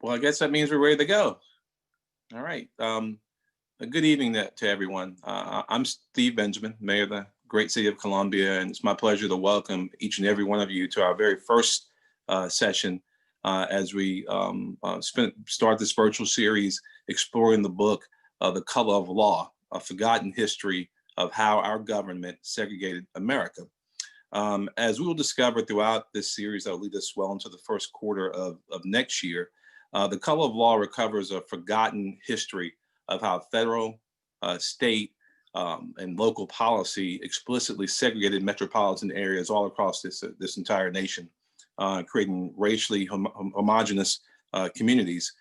Well, I guess that means we're ready to go. All right. A good evening to everyone. I'm Steve Benjamin, Mayor of the great city of Columbia, and it's my pleasure to welcome each and every one of you to our very first session as we start this virtual series exploring the book, The Color of Law, A Forgotten History of How Our Government Segregated America. As we will discover throughout this series that will lead us well into the first quarter of next year, The Color of Law recovers a forgotten history of how federal, state, and local policy explicitly segregated metropolitan areas all across this entire nation, creating racially homogenous communities,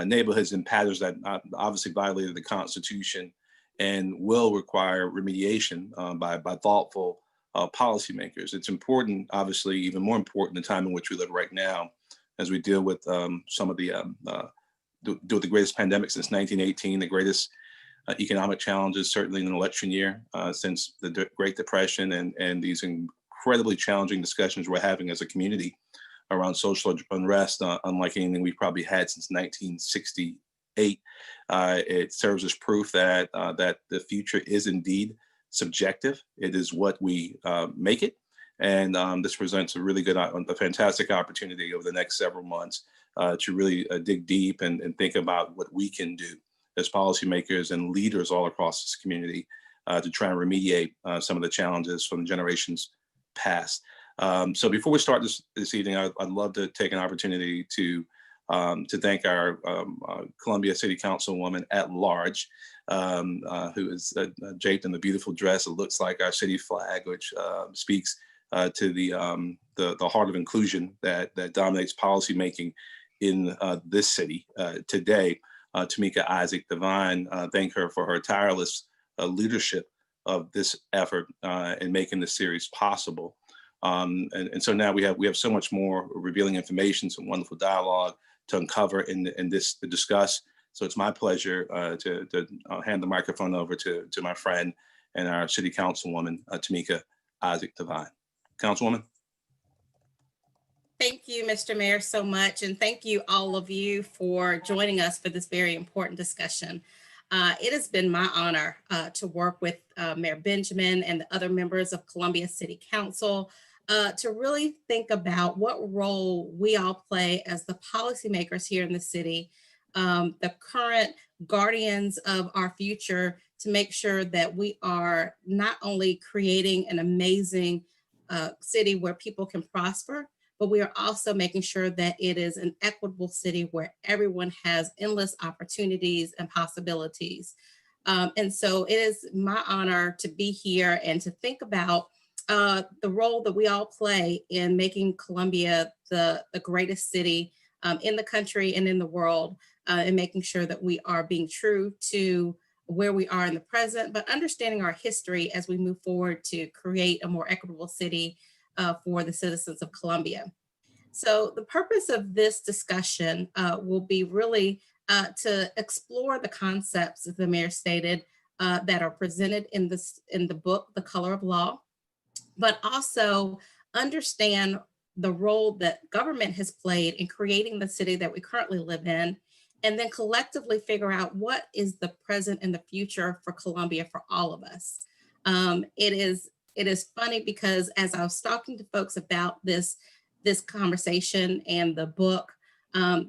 neighborhoods and patterns that obviously violated the Constitution and will require remediation by thoughtful policymakers. It's important, obviously, even more important, the time in which we live right now, as we deal with some of the the greatest pandemic since 1918, the greatest economic challenges, certainly in an election year since the Great Depression, and these incredibly challenging discussions we're having as a community around social unrest, unlike anything we've probably had since 1968. It serves as proof that that the future is indeed subjective. It is what we make it. And this presents a really good, a fantastic opportunity over the next several months to really dig deep and think about what we can do as policymakers and leaders all across this community to try and remediate some of the challenges from the generations past. So before we start this evening, I'd love to take an opportunity to thank our Columbia City Councilwoman at large, who is draped in the beautiful dress. It looks like our city flag, which speaks to the heart of inclusion that dominates policymaking in this city today. Tameika Devine, thank her for her tireless leadership of this effort in making this series possible. And so now we have so much more revealing information, some wonderful dialogue to uncover and to discuss. So it's my pleasure to hand the microphone over to my friend and our city councilwoman, Tameika Devine. Councilwoman. Thank you, Mr. Mayor, so much. And thank you, all of you, for joining us for this very important discussion. It has been my honor to work with Mayor Benjamin and the other members of Columbia City Council to really think about what role we all play as the policymakers here in the city, the current guardians of our future, to make sure that we are not only creating an amazing city where people can prosper, but we are also making sure that it is an equitable city where everyone has endless opportunities and possibilities. And so it is my honor to be here and to think about the role that we all play in making Columbia the greatest city in the country and in the world, and making sure that we are being true to where we are in the present, but understanding our history as we move forward to create a more equitable city for the citizens of Columbia. So the purpose of this discussion will be really to explore the concepts, as the mayor stated, that are presented in the book, The Color of Law, but also understand the role that government has played in creating the city that we currently live in, and then collectively figure out what is the present and the future for Columbia for all of us. It is funny because as I was talking to folks about this conversation and the book,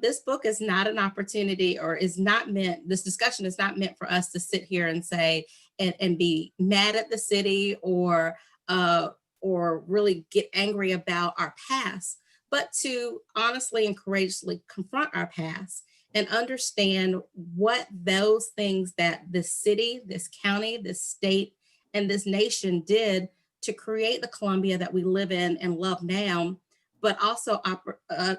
this book is not an opportunity, or is not meant, this discussion is not meant for us to sit here and say, and be mad at the city or really get angry about our past, but to honestly and courageously confront our past and understand what those things that this city, this county, this state, and this nation did to create the Columbia that we live in and love now, but also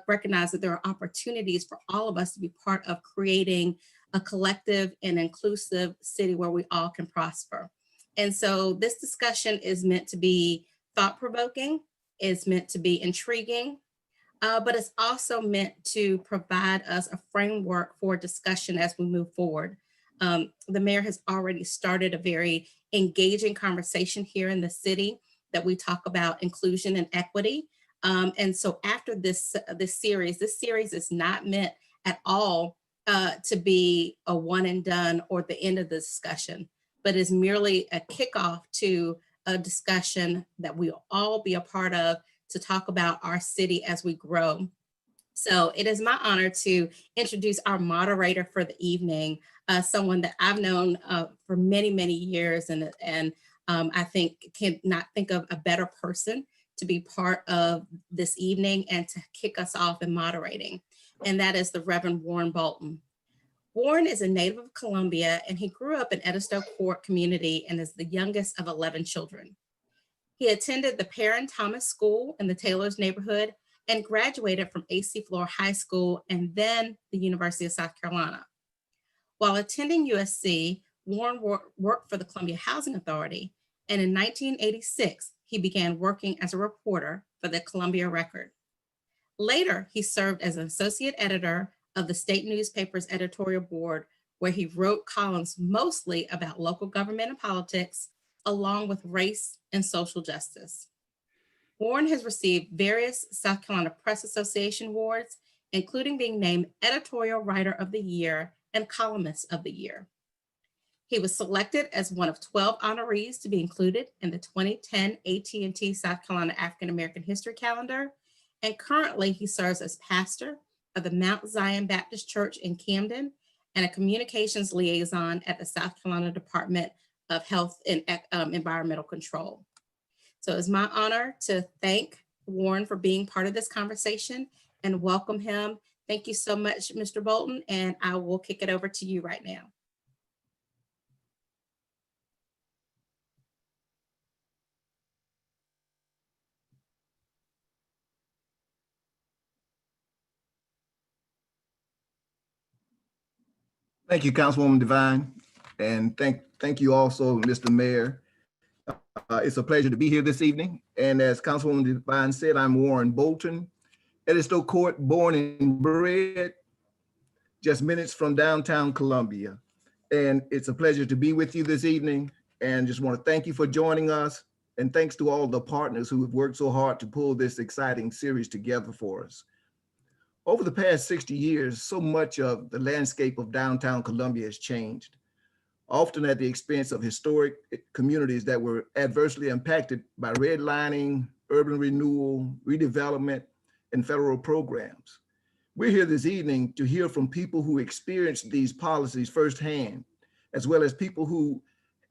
recognize that there are opportunities for all of us to be part of creating a collective and inclusive city where we all can prosper. And so this discussion is meant to be thought-provoking, it's meant to be intriguing, but it's also meant to provide us a framework for discussion as we move forward. The mayor has already started a very engaging conversation here in the city that we talk about inclusion and equity. And so after this series is not meant at all to be a one and done or the end of the discussion, but is merely a kickoff to a discussion that we'll all be a part of to talk about our city as we grow. So it is my honor to introduce our moderator for the evening, someone that I've known for many, many years, and I think cannot think of a better person to be part of this evening and to kick us off in moderating, and that is the Reverend Warren Bolton. Warren is a native of Columbia, and he grew up in Edisto Court community and is the youngest of 11 children. He attended the Perrin Thomas School in the Taylors neighborhood and graduated from AC Flora High School and then the University of South Carolina. While attending USC, Warren worked for the Columbia Housing Authority, and in 1986, he began working as a reporter for the Columbia Record. Later, he served as an associate editor of the state newspaper's editorial board, where he wrote columns mostly about local government and politics, along with race and social justice. Warren has received various South Carolina Press Association awards, including being named Editorial Writer of the Year and Columnist of the Year. He was selected as one of 12 honorees to be included in the 2010 AT&T South Carolina African American History Calendar, and currently he serves as pastor of the Mount Zion Baptist Church in Camden and a communications liaison at the South Carolina Department of Health and Environmental Control. So it's my honor to thank Warren for being part of this conversation and welcome him. Thank you so much, Mr. Bolton, and I will kick it over to you right now. Thank you, Councilwoman Devine, and thank you also, Mr. Mayor. It's a pleasure to be here this evening. And as Councilwoman Devine said, I'm Warren Bolton, Edisto Court, born and bred, just minutes from downtown Columbia. And it's a pleasure to be with you this evening. And just want to thank you for joining us. And thanks to all the partners who have worked so hard to pull this exciting series together for us. Over the past 60 years, so much of the landscape of downtown Columbia has changed, often at the expense of historic communities that were adversely impacted by redlining, urban renewal, redevelopment, and federal programs. We're here this evening to hear from people who experienced these policies firsthand, as well as people who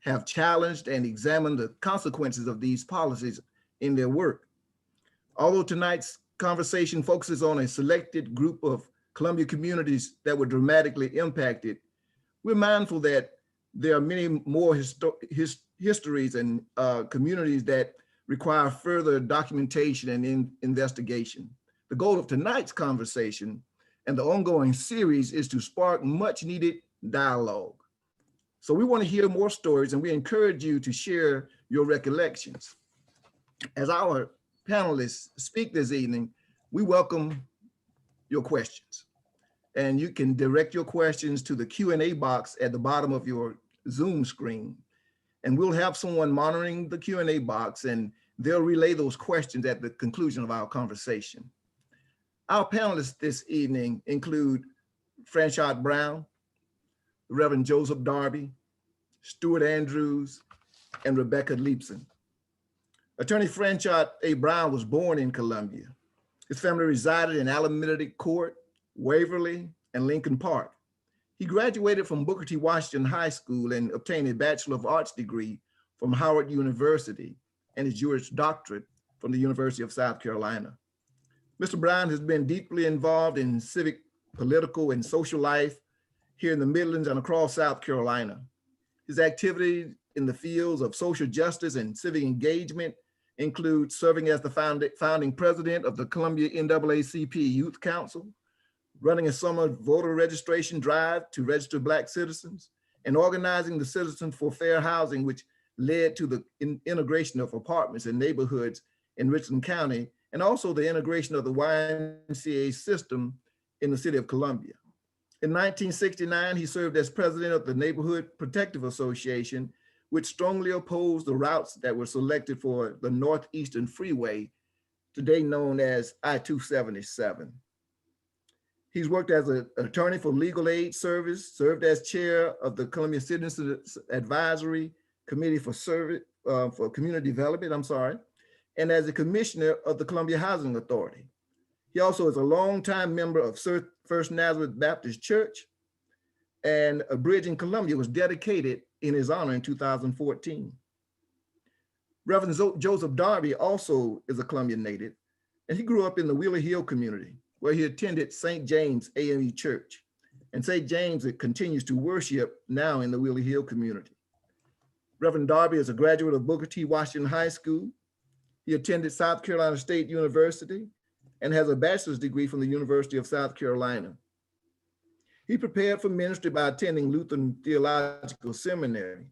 have challenged and examined the consequences of these policies in their work. Although tonight's conversation focuses on a selected group of Columbia communities that were dramatically impacted, we're mindful that there are many more histories and communities that require further documentation and investigation. The goal of tonight's conversation and the ongoing series is to spark much needed dialogue. So we want to hear more stories, and we encourage you to share your recollections. As our panelists speak this evening, we welcome your questions. And you can direct your questions to the Q&A box at the bottom of your Zoom screen. And we'll have someone monitoring the Q&A box, and they'll relay those questions at the conclusion of our conversation. Our panelists this evening include Franchot Brown, Reverend Joseph Darby, Stuart Andrews, and Rebecca Leipson. Attorney Franchot A. Brown was born in Columbia. His family resided in Alameda Court, Waverly, and Lincoln Park. He graduated from Booker T. Washington High School and obtained a Bachelor of Arts degree from Howard University and his Juris Doctorate from the University of South Carolina. Mr. Brown has been deeply involved in civic, political, and social life here in the Midlands and across South Carolina. His activities in the fields of social justice and civic engagement include serving as the founding president of the Columbia NAACP Youth Council, running a summer voter registration drive to register Black citizens, and organizing the Citizens for Fair Housing, which led to the integration of apartments and neighborhoods in Richland County, and also the integration of the YMCA system in the city of Columbia. In 1969, he served as president of the Neighborhood Protective Association, which strongly opposed the routes that were selected for the Northeastern Freeway, today known as I-277. He's worked as an attorney for legal aid service, served as chair of the Columbia Citizens Advisory Committee for Community Development, and as a commissioner of the Columbia Housing Authority. He also is a longtime member of First Nazareth Baptist Church, and a bridge in Columbia was dedicated in his honor in 2014. Reverend Joseph Darby also is a Columbia native, and he grew up in the Wheeler Hill community, where he attended St. James AME Church. And St. James continues to worship now in the Wheeler Hill community. Reverend Darby is a graduate of Booker T. Washington High School. He attended South Carolina State University and has a bachelor's degree from the University of South Carolina. He prepared for ministry by attending Lutheran Theological Seminary.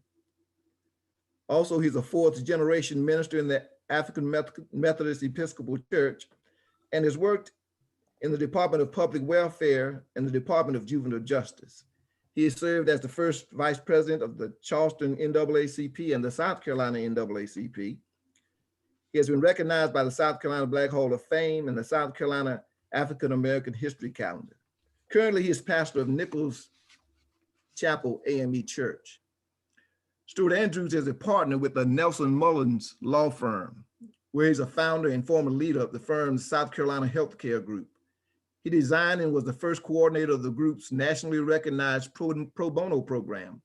Also, he's a fourth generation minister in the African Methodist Episcopal Church and has worked in the Department of Public Welfare and the Department of Juvenile Justice. He has served as the first vice president of the Charleston NAACP and the South Carolina NAACP. He has been recognized by the South Carolina Black Hall of Fame and the South Carolina African American History Calendar. Currently, he is pastor of Nichols Chapel AME Church. Stuart Andrews is a partner with the Nelson Mullins law firm, where he's a founder and former leader of the firm's South Carolina Healthcare Group. He designed and was the first coordinator of the group's nationally recognized pro bono program.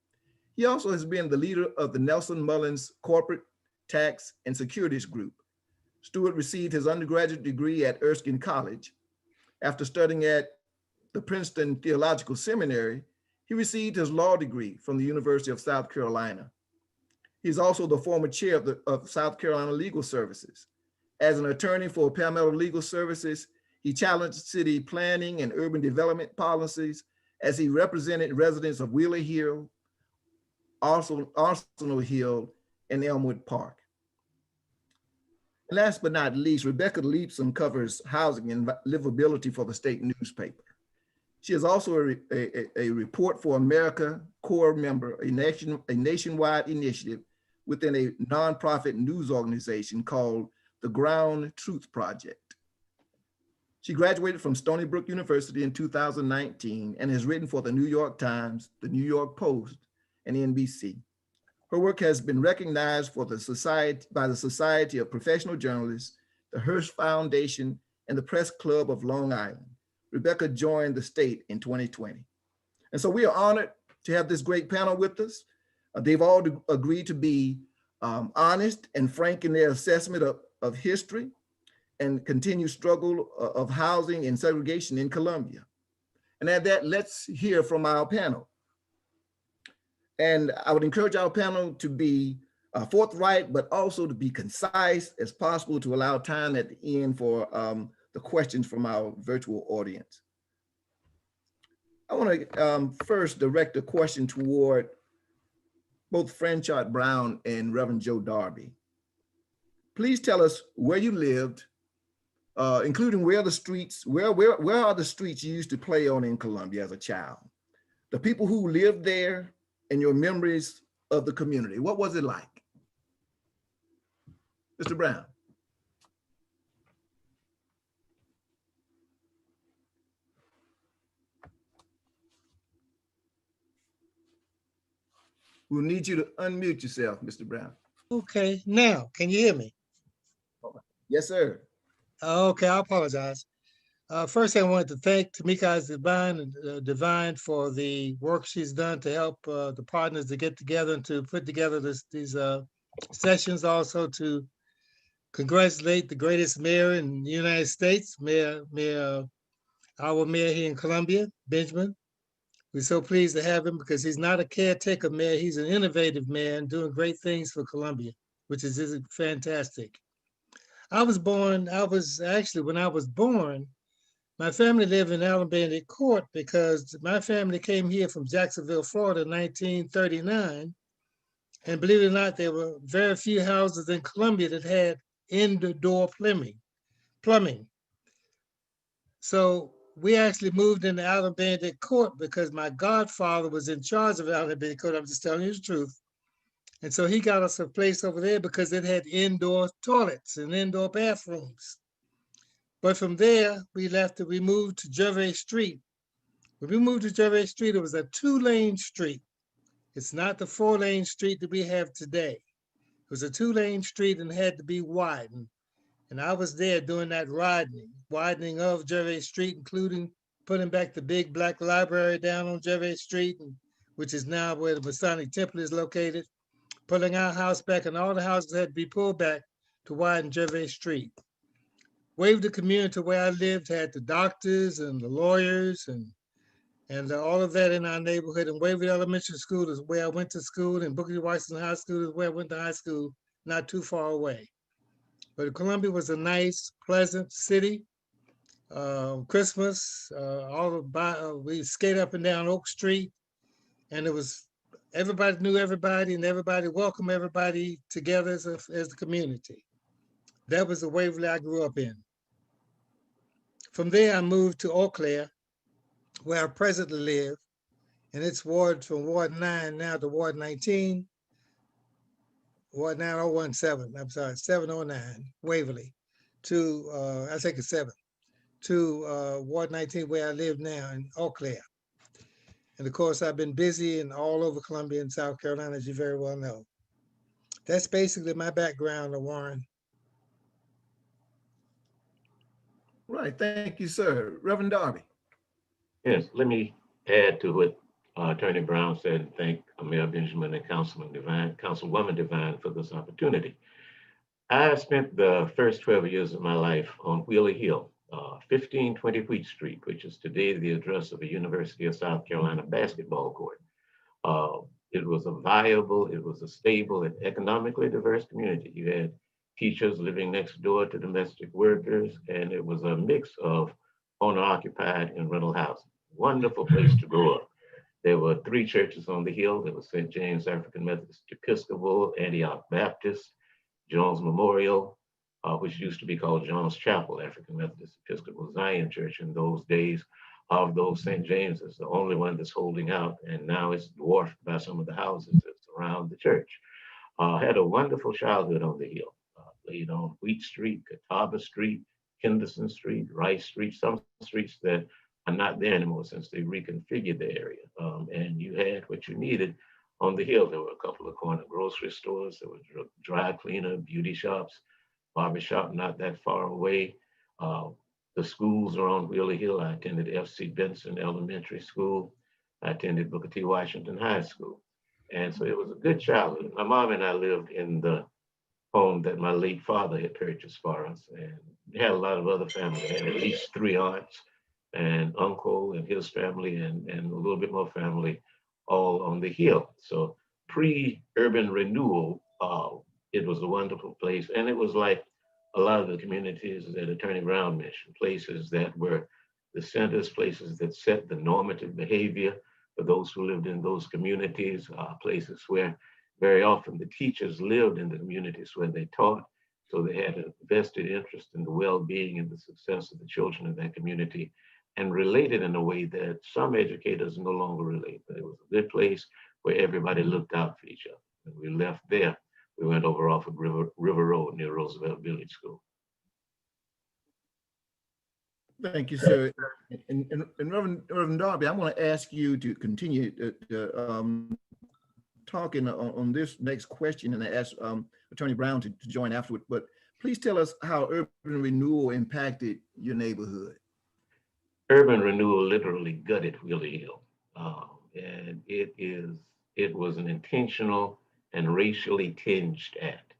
He also has been the leader of the Nelson Mullins Corporate Tax and Securities Group. Stuart received his undergraduate degree at Erskine College. After studying at the Princeton Theological Seminary, he received his law degree from the University of South Carolina. He's also the former chair of South Carolina Legal Services. As an attorney for Palmetto Legal Services, he challenged city planning and urban development policies as he represented residents of Wheeler Hill, Arsenal Hill, and Elmwood Park. And last but not least, Rebecca Leapson covers housing and livability for the state newspaper. She is also a Report for America Corps member, a nationwide initiative within a nonprofit news organization called the Ground Truth Project. She graduated from Stony Brook University in 2019 and has written for the New York Times, the New York Post, and NBC. Her work has been recognized by the Society of Professional Journalists, the Hearst Foundation, and the Press Club of Long Island. Rebecca joined the state in 2020. And so we are honored to have this great panel with us. They've all agreed to be honest and frank in their assessment of history and continued struggle of housing and segregation in Columbia. And at that, let's hear from our panel. And I would encourage our panel to be forthright, but also to be concise as possible to allow time at the end for the questions from our virtual audience. I want to first direct a question toward both Franchot Brown and Reverend Joe Darby. Please tell us where you lived, including where are the streets you used to play on in Columbia as a child, the people who lived there, and your memories of the community. What was it like? Mr. Brown. We'll need you to unmute yourself, Mr. Brown. Okay, now, can you hear me? Yes, sir. Okay, I apologize. First, I wanted to thank Tameika Devine for the work she's done to help the partners to get together and to put together these sessions. Also to congratulate the greatest mayor in the United States, our mayor here in Columbia, Benjamin. We're so pleased to have him because he's not a caretaker mayor. He's an innovative man doing great things for Columbia, which is fantastic. When I was born, my family lived in Alabama Court because my family came here from Jacksonville, Florida in 1939. And believe it or not, there were very few houses in Columbia that had indoor plumbing. So we actually moved into Alabama Court because my godfather was in charge of Alabama Court. I'm just telling you the truth. And so he got us a place over there because it had indoor toilets and indoor bathrooms. But from there, we moved to Gervais Street When we moved to Gervais Street, it was a 2-lane street. It's not the 4-lane street that we have today. It was a 2-lane street and had to be widened. And I was there doing that widening of Gervais Street, including putting back the big black library down on Gervais Street, which is now where the Masonic Temple is located, pulling our house back, and all the houses had to be pulled back to widen Gervais Street. Waverly community where I lived had the doctors and the lawyers and all of that in our neighborhood. And Waverly Elementary School is where I went to school, and Booker T. Washington High School is where I went to high school, not too far away. But Columbia was a nice, pleasant city. Christmas, we skate up and down Oak Street, and it was everybody knew everybody, and everybody welcomed everybody together as the community. That was the Waverly I grew up in. From there, I moved to Eau Claire, where I presently live, and it's ward from Ward 9 now to Ward 19, Ward 9017, I'm sorry, 709, Waverly, to, I think it's 7, to Ward 19, where I live now in Eau Claire. And of course, I've been busy and all over Columbia and South Carolina, as you very well know. That's basically my background, Warren. Right, thank you, sir. Reverend Darby. Yes, let me add to what Attorney Brown said and thank Mayor Benjamin and Councilwoman Devine for this opportunity. I spent the first 12 years of my life on Wheeler Hill, 1520 Wheat Street, which is today the address of a University of South Carolina basketball court. It was a viable, it was a stable and economically diverse community. You had teachers living next door to domestic workers, and it was a mix of owner-occupied and rental housing. Wonderful place to grow up. There were 3 churches on the hill. There was St. James African Methodist Episcopal, Antioch Baptist, Jones Memorial, which used to be called Jones Chapel, African Methodist Episcopal Zion Church in those days. Of those, St. James is the only one that's holding out, and now it's dwarfed by some of the houses that surround the church. Had a wonderful childhood on the hill. Laid on Wheat Street, Catawba Street, Henderson Street, Rice Street, some streets that are not there anymore since they reconfigured the area. And you had what you needed on the hill. There were a couple of corner grocery stores. There was dry cleaner, beauty shops, barbershop not that far away. The schools are on Wheeler Hill. I attended F.C. Benson Elementary School. I attended Booker T. Washington High School. And so it was a good childhood. My mom and I lived in the home that my late father had purchased for us. And we had a lot of other family. I had at least 3 aunts and uncle and his family and a little bit more family all on the hill. So pre-urban renewal, it was a wonderful place. And it was like a lot of the communities that Attorney Brown mentioned, places that were the centers, places that set the normative behavior for those who lived in those communities, places where very often the teachers lived in the communities where they taught. So they had a vested interest in the well-being and the success of the children in that community, and related in a way that some educators no longer relate. But it was a good place where everybody looked out for each other. When we left there, we went over off of River Road near Roosevelt Village School. Thank you, sir. And Reverend Darby, I want to ask you to continue talking on this next question, and I ask Attorney Brown to join afterward. But please tell us how urban renewal impacted your neighborhood. Urban renewal literally gutted Wheeler Hill, and it was an intentional and racially tinged act.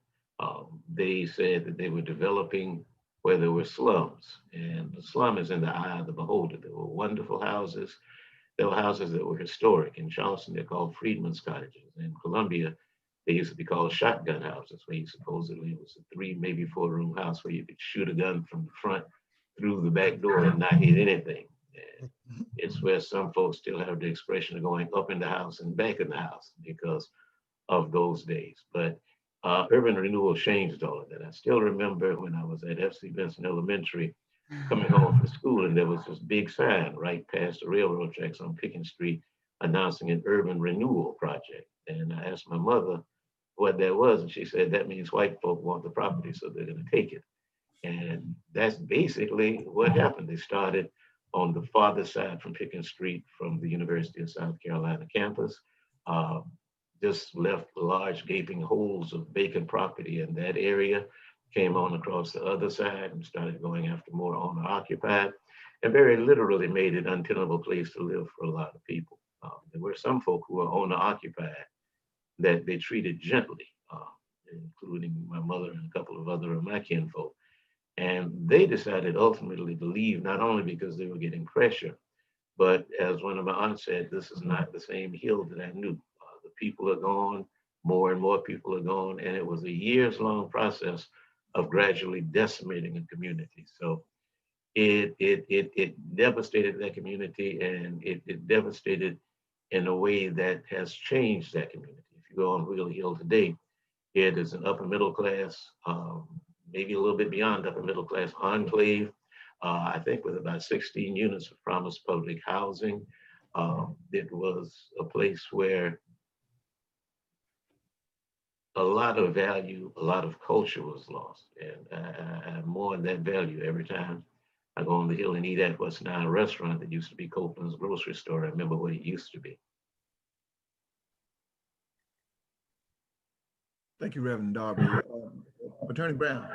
They said that they were developing where there were slums, and the slum is in the eye of the beholder. There were wonderful houses. There were houses that were historic. In Charleston, they're called Freedmen's Cottages. In Columbia, they used to be called shotgun houses, where you supposedly was a 3, maybe 4-room house where you could shoot a gun from the front through the back door and not hit anything. And it's where some folks still have the expression of going up in the house and back in the house because of those days. But urban renewal changed all of that. I still remember when I was at F.C. Benson Elementary, coming home from school, and there was this big sign right past the railroad tracks on Pickens Street announcing an urban renewal project. And I asked my mother what that was, and she said that means white folk want the property, so they're going to take it. And that's basically what happened. They started on the farther side from Pickens Street from the University of South Carolina campus. Just left large gaping holes of vacant property in that area, came on across the other side and started going after more owner occupied, and very literally made it an untenable place to live for a lot of people. There were some folk who were owner occupied that they treated gently, including my mother and a couple of other of my kinfolk. And they decided ultimately to leave, not only because they were getting pressure, but as one of my aunts said, this is not the same hill that I knew. The people are gone, more and more people are gone, and it was a years-long process of gradually decimating a community. So it devastated that community, and it devastated in a way that has changed that community. If you go on Wheel Hill today, it is an upper middle class, maybe a little bit beyond upper middle class enclave. I think with about 16 units of promised public housing. It was a place where a lot of value, a lot of culture was lost. And I mourn that value every time I go on the hill and eat at what's now a restaurant that used to be Copeland's grocery store. I remember what it used to be. Thank you, Reverend Darby. Attorney Brown.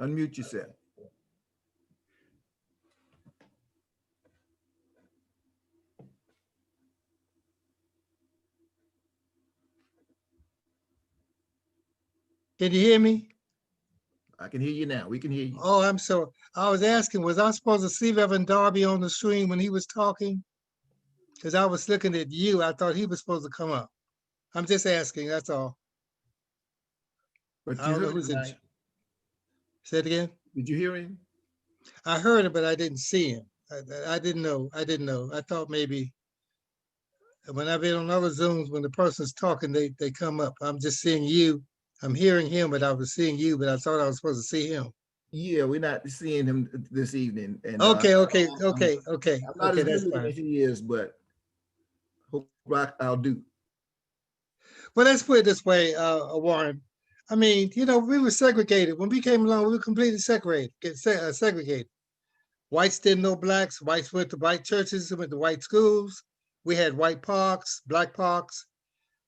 Unmute yourself. Can you hear me? I can hear you now. We can hear you. Oh, I'm sorry. I was asking, was I supposed to see Reverend Darby on the screen when he was talking? Because I was looking at you. I thought he was supposed to come up. I'm just asking, that's all. But I you don't know heard who's him, in. right? Say it again? Did you hear him? I heard it, but I didn't see him. I didn't know. I didn't know. I thought maybe when I've been on other Zooms, when the person's talking, they come up. I'm just seeing you. I'm hearing him, but I was seeing you, but I thought I was supposed to see him. Yeah, we're not seeing him this evening. And Okay. I'm not as That's good fine. as he is, but hope I'll do. Well, let's put it this way, Warren. I mean, we were segregated. When we came along, we were completely segregated. Whites didn't know blacks. Whites went to white churches, went to white schools. We had white parks, black parks.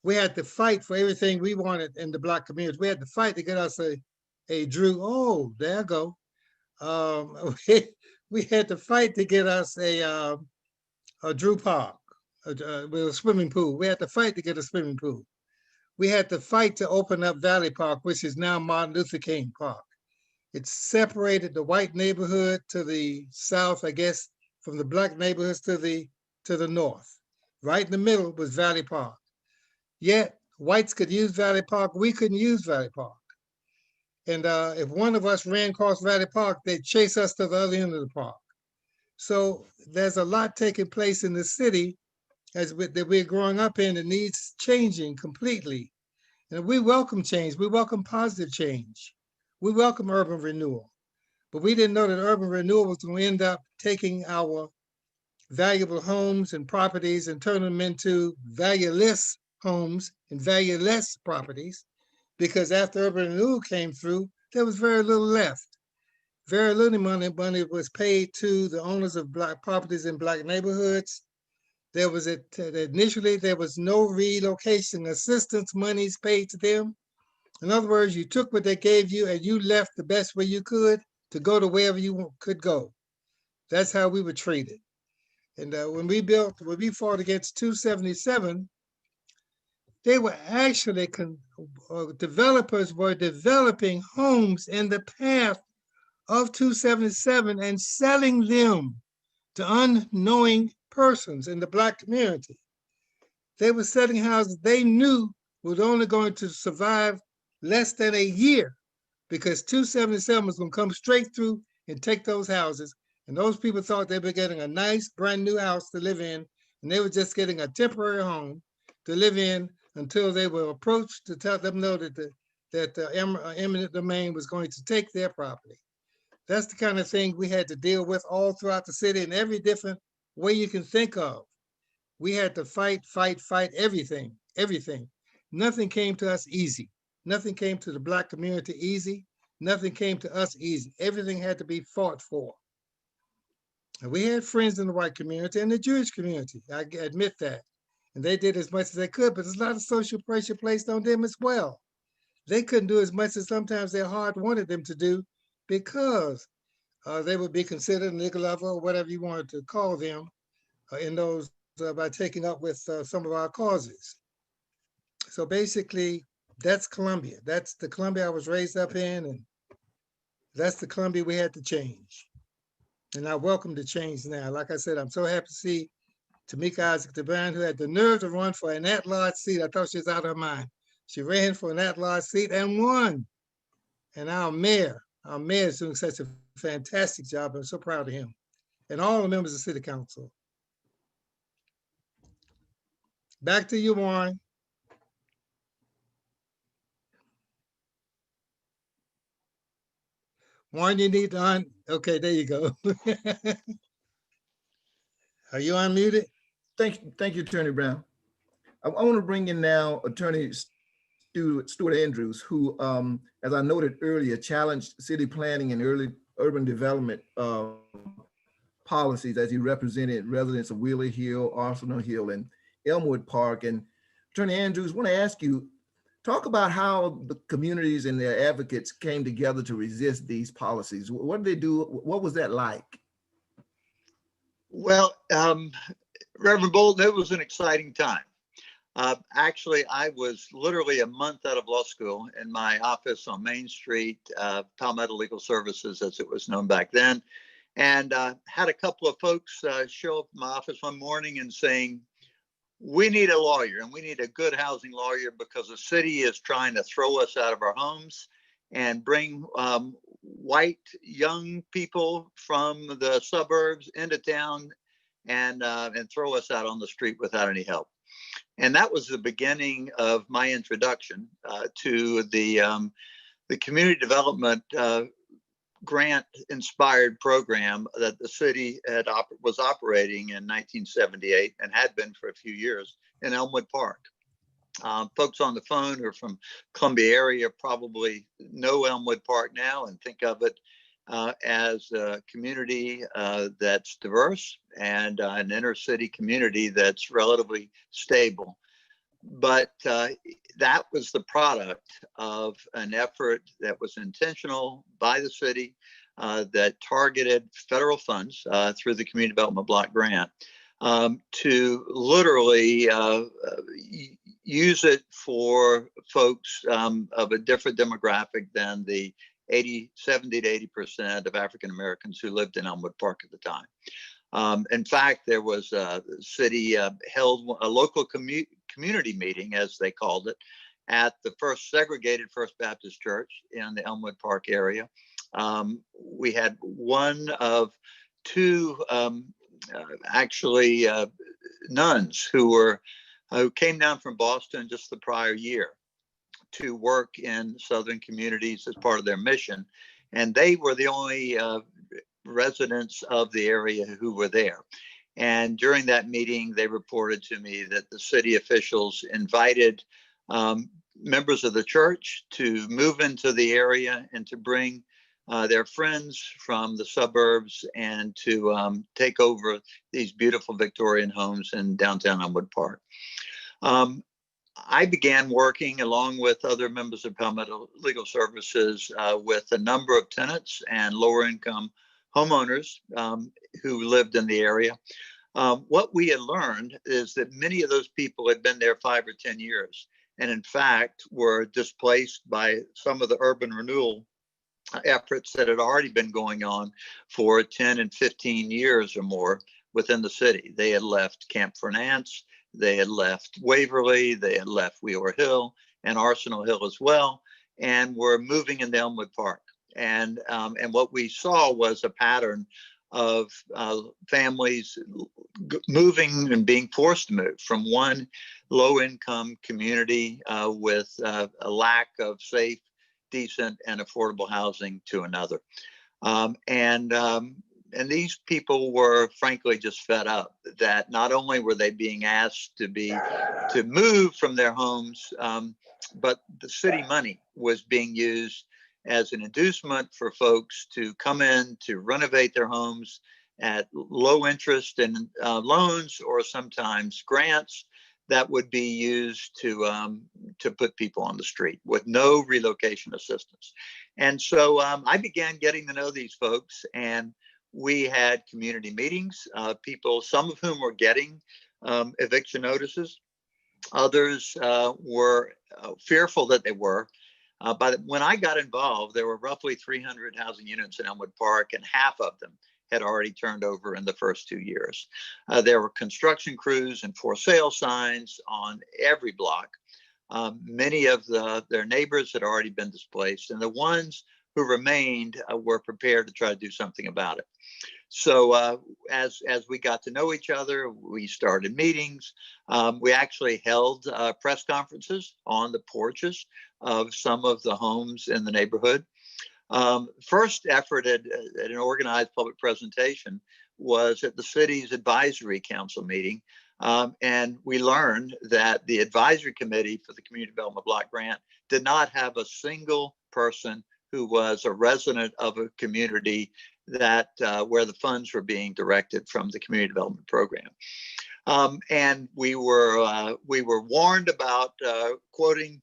We had to fight for everything we wanted in the black community. We had to fight to get us a Drew. Oh, there I go. We had to fight to get us a Drew Park with a swimming pool. We had to fight to get a swimming pool. We had to fight to open up Valley Park, which is now Martin Luther King Park. It separated the white neighborhood to the south, I guess, from the black neighborhoods to the north. Right in the middle was Valley Park. Yet whites could use Valley Park, we couldn't use Valley Park. And if one of us ran across Valley Park, they'd chase us to the other end of the park. So there's a lot taking place in the city that we're growing up in that needs changing completely. And we welcome change. We welcome positive change. We welcome urban renewal. But we didn't know that urban renewal was going to end up taking our valuable homes and properties and turning them into valueless homes and valueless properties, because after urban renewal came through, there was very little left. Very little money was paid to the owners of black properties in black neighborhoods. There was initially there was no relocation assistance monies paid to them. In other words, you took what they gave you and you left the best way you could to go to wherever you could go. That's how we were treated. And when we fought against 277, they were actually developers were developing homes in the path of 277 and selling them to unknowing persons in the black community. They were selling houses they knew was only going to survive less than a year, because 277 was going to come straight through and take those houses. And those people thought they were getting a nice brand new house to live in, and they were just getting a temporary home to live in until they were approached to tell them know that the eminent domain was going to take their property. That's the kind of thing we had to deal with all throughout the city in every different way you can think of. We had to fight everything. Nothing came to us easy. Nothing came to the black community easy. Nothing came to us easy. Everything had to be fought for. And we had friends in the white community and the Jewish community. I admit that. And they did as much as they could, but there's a lot of social pressure placed on them as well. They couldn't do as much as sometimes their heart wanted them to do because they would be considered nigger lover or whatever you wanted to call them in those by taking up with some of our causes. So basically, that's Columbia. That's the Columbia I was raised up in, and that's the Columbia we had to change. And I welcome the change now. Like I said, I'm so happy to see Tameika Devine, who had the nerve to run for an at-large seat. I thought she was out of her mind. She ran for an at-large seat and won. And our mayor is doing such a fantastic job. I'm so proud of him and all the members of the city council. Back to you, Warren. Warren, you need to okay, there you go. Are you unmuted? Thank you, Attorney Brown. I want to bring in now Attorney Stuart Andrews, who, as I noted earlier, challenged city planning and early urban development policies as he represented residents of Wheeler Hill, Arsenal Hill, and Elmwood Park. And Attorney Andrews, I want to ask you, talk about how the communities and their advocates came together to resist these policies. What did they do? What was that like? Well, Reverend Bolton, it was an exciting time. Actually, I was literally a month out of law school in my office on Main Street, Palmetto Legal Services, as it was known back then, and had a couple of folks show up in my office one morning and saying, we need a lawyer, and we need a good housing lawyer because the city is trying to throw us out of our homes and bring white young people from the suburbs into town and throw us out on the street without any help. And that was the beginning of my introduction to the community development grant-inspired program that the city was operating in 1978 and had been for a few years in Elmwood Park. Folks on the phone who are from Columbia area probably know Elmwood Park now and think of it as a community that's diverse and an inner city community that's relatively stable. But that was the product of an effort that was intentional by the city that targeted federal funds through the Community Development Block Grant to literally use it for folks of a different demographic than the 70 to 80% of African Americans who lived in Elmwood Park at the time. In fact, there was a city held a local community meeting, as they called it, at the first segregated First Baptist Church in the Elmwood Park area. We had one of two nuns who came down from Boston just the prior year to work in Southern communities as part of their mission. And they were the only residents of the area who were there. And during that meeting, they reported to me that the city officials invited members of the church to move into the area and to bring their friends from the suburbs and to take over these beautiful Victorian homes in downtown Elmwood Park. I began working along with other members of Palmetto Legal Services with a number of tenants and lower income homeowners who lived in the area. What we had learned is that many of those people had been there 5 or 10 years, and in fact were displaced by some of the urban renewal efforts that had already been going on for 10 and 15 years or more within the city. They had left Camp Fernance, they had left Waverly, they had left Wheeler Hill and Arsenal Hill as well, and were moving into Elmwood Park. And what we saw was a pattern of families moving and being forced to move from one low-income community with a lack of safe, decent, and affordable housing to another. And these people were frankly just fed up that not only were they being asked to move from their homes, but the city money was being used as an inducement for folks to come in to renovate their homes at low interest and loans, or sometimes grants that would be used to put people on the street with no relocation assistance. And so I began getting to know these folks, and we had community meetings, people, some of whom were getting eviction notices. Others were fearful that they were. But when I got involved, there were roughly 300 housing units in Elmwood Park, and half of them had already turned over in the first 2 years. There were construction crews and for sale signs on every block. Many of their neighbors had already been displaced, and the ones who remained were prepared to try to do something about it. So as we got to know each other, we started meetings. We actually held press conferences on the porches of some of the homes in the neighborhood. First effort at an organized public presentation was at the city's advisory council meeting. And we learned that the advisory committee for the community development block grant did not have a single person who was a resident of a community that where the funds were being directed from the community development program. And we were warned about quoting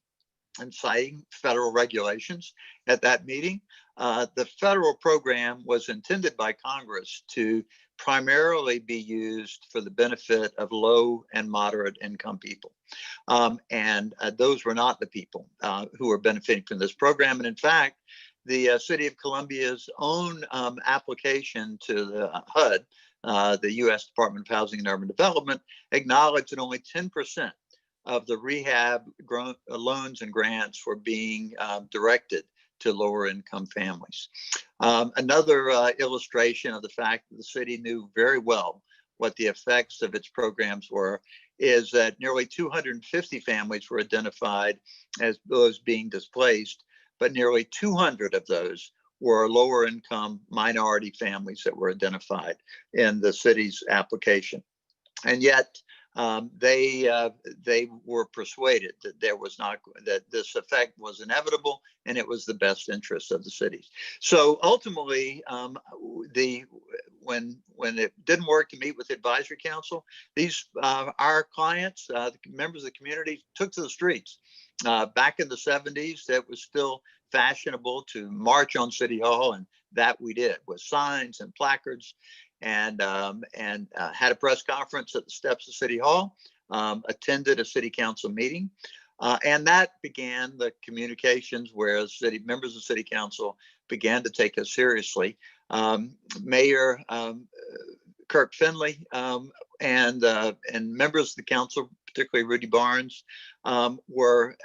and citing federal regulations at that meeting. The federal program was intended by Congress to primarily be used for the benefit of low and moderate income people. And those were not the people who were benefiting from this program. And in fact, the City of Columbia's own application to the HUD, the U.S. Department of Housing and Urban Development, acknowledged that only 10% of the rehab loans and grants were being directed to lower income families. Another illustration of the fact that the city knew very well what the effects of its programs were is that nearly 250 families were identified as those being displaced, but nearly 200 of those were lower income minority families that were identified in the city's application. And yet they were persuaded that that this effect was inevitable, and it was the best interest of the cities. So ultimately, when it didn't work to meet with the advisory council, these our clients, the members of the community, took to the streets. Back in the 70s, that was still fashionable to march on City Hall, and that we did with signs and placards. And had a press conference at the steps of City Hall, attended a city council meeting, and that began the communications where city members of city council began to take us seriously. Mayor Kirk Finley and members of the council, particularly Rudy Barnes, were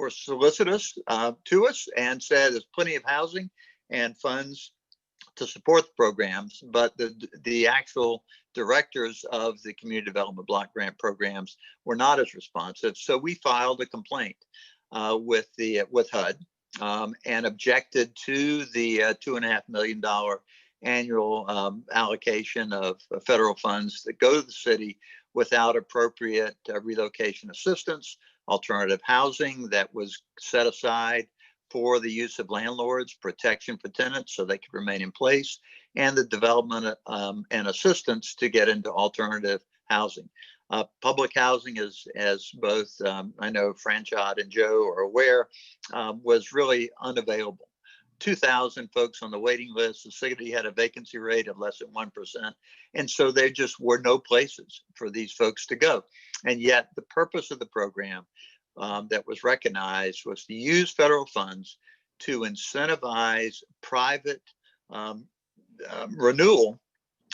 solicitous to us and said there's plenty of housing and funds to support the programs, but the actual directors of the community development block grant programs were not as responsive. So we filed a complaint with HUD and objected to the $2.5 million annual allocation of federal funds that go to the city without appropriate relocation assistance, alternative housing that was set aside for the use of landlords, protection for tenants so they could remain in place, and the development and assistance to get into alternative housing. Public housing, as both I know Franchot and Joe are aware, was really unavailable. 2,000 folks on the waiting list. The city had a vacancy rate of less than 1%. And so there just were no places for these folks to go. And yet the purpose of the program that was recognized was to use federal funds to incentivize private renewal,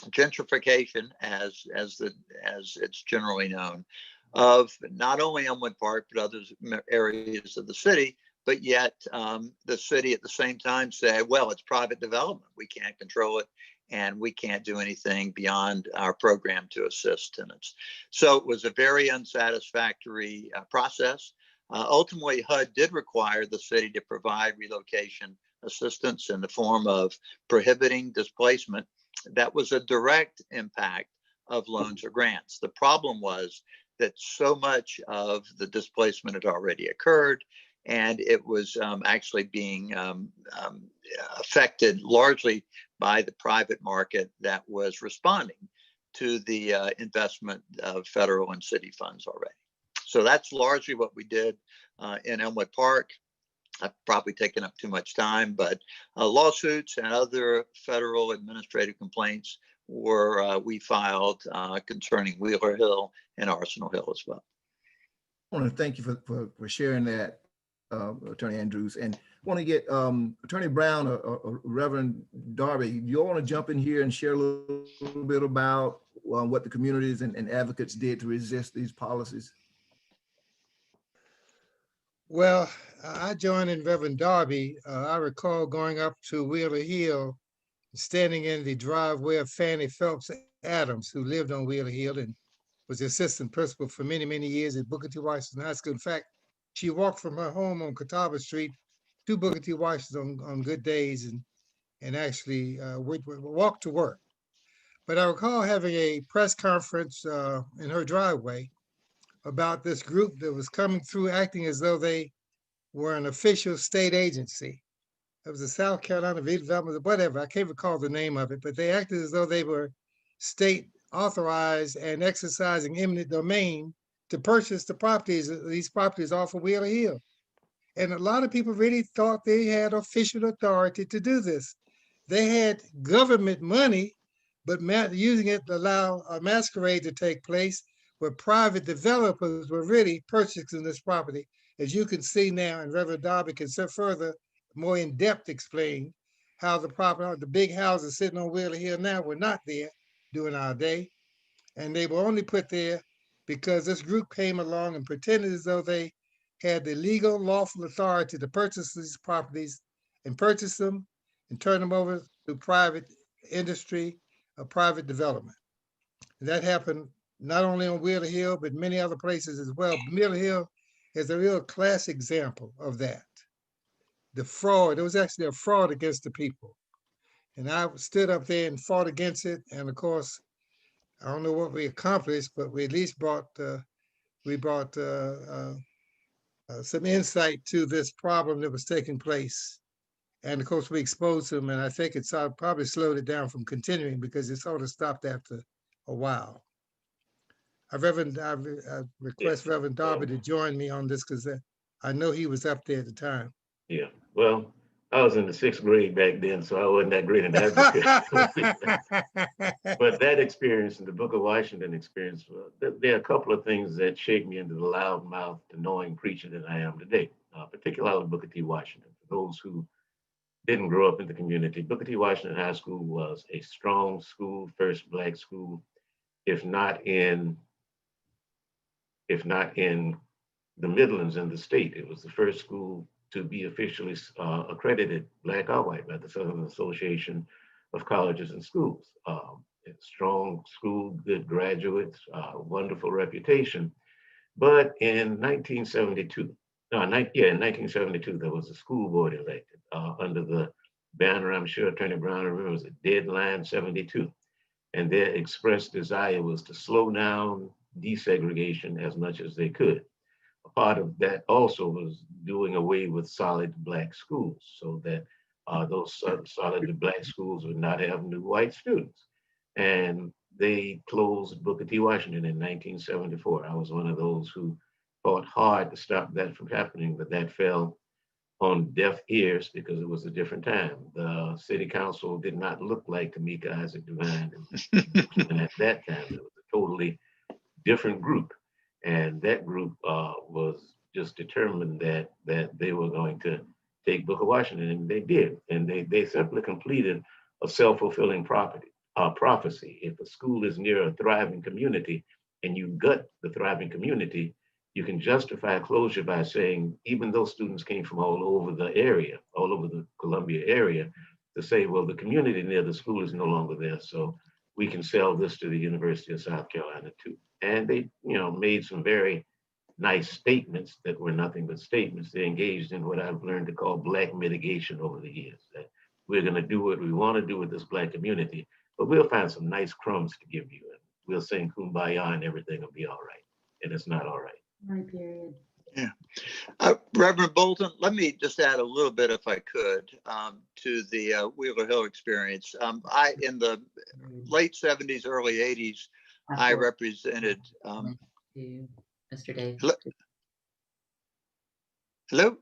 gentrification, as it's generally known, of not only Elmwood Park but other areas of the city. But yet the city at the same time said, well, it's private development. We can't control it, and we can't do anything beyond our program to assist tenants. So it was a very unsatisfactory process. Ultimately, HUD did require the city to provide relocation assistance in the form of prohibiting displacement. That was a direct impact of loans or grants. The problem was that so much of the displacement had already occurred, and it was actually being affected largely by the private market that was responding to the investment of federal and city funds already. So that's largely what we did in Elmwood Park. I've probably taken up too much time, but lawsuits and other federal administrative complaints were we filed concerning Wheeler Hill and Arsenal Hill as well. I want to thank you for sharing that, Attorney Andrews, and want to get Attorney Brown or Reverend Darby. You all want to jump in here and share a little bit about what the communities and advocates did to resist these policies? Well, I joined in Reverend Darby. I recall going up to Wheeler Hill, standing in the driveway of Fannie Phelps Adams, who lived on Wheeler Hill and was the assistant principal for many, many years at Booker T. Washington High School. In fact, she walked from her home on Catawba Street to Booker T. Washington on good days and actually walked to work. But I recall having a press conference in her driveway about this group that was coming through acting as though they were an official state agency. It was the South Carolina Development, whatever, I can't recall the name of it, but they acted as though they were state authorized and exercising eminent domain to purchase these properties off of Wheeler Hill. And a lot of people really thought they had official authority to do this. They had government money, but using it to allow a masquerade to take place where private developers were really purchasing this property. As you can see now, and Reverend Darby can further, more in depth explain how the big houses sitting on Wheeler Hill now were not there during our day. And they were only put there because this group came along and pretended as though they had the legal, lawful authority to purchase these properties and purchase them and turn them over to private industry or private development. And that happened not only on Wheeler Hill, but many other places as well. Wheeler Hill is a real classic example of that. The fraud, there was actually a fraud against the people. And I stood up there and fought against it. And of course, I don't know what we accomplished, but we at least brought some insight to this problem that was taking place. And of course, we exposed them, and I think it's probably slowed it down from continuing because it sort of stopped after a while. I request Reverend Darby to join me on this because I know he was up there at the time. Yeah, well, I was in the 6th grade back then, so I wasn't that great an advocate. But that experience and the Book of Washington experience, there are a couple of things that shaped me into the loudmouth, knowing preacher that I am today, particularly Booker T. Washington. For those who didn't grow up in the community, Booker T. Washington High School was a strong school, first Black school, if not in the Midlands in the state. It was the first school to be officially accredited, Black or white, by the Southern Association of Colleges and Schools. Strong school, good graduates, wonderful reputation. But in 1972, there was a school board elected under the banner, I'm sure Attorney Brown remembers it, Deadline 72. And their expressed desire was to slow down desegregation as much as they could. A part of that also was doing away with solid Black schools so that those solid Black schools would not have new white students. And they closed Booker T. Washington in 1974. I was one of those who fought hard to stop that from happening, but that fell on deaf ears because it was a different time. The city council did not look like Tameika, Isaac, Devine, and at that time, it was a totally different group. And that group was just determined that they were going to take Booker Washington, and they did. And they simply completed a self-fulfilling prophecy. If a school is near a thriving community and you gut the thriving community, you can justify closure by saying, even though students came from all over the area, all over the Columbia area, to say, well, the community near the school is no longer there, so we can sell this to the University of South Carolina too. And they, made some very nice statements that were nothing but statements. They engaged in what I've learned to call Black mitigation over the years, that we're gonna do what we wanna do with this Black community, but we'll find some nice crumbs to give you. And we'll sing Kumbaya and everything will be all right. And it's not all right. Right, period. Yeah. Reverend Bolton, let me just add a little bit, if I could, to the Wheeler Hill experience. In the late 70s, early 80s, I represented. Mr. Dave. Hello?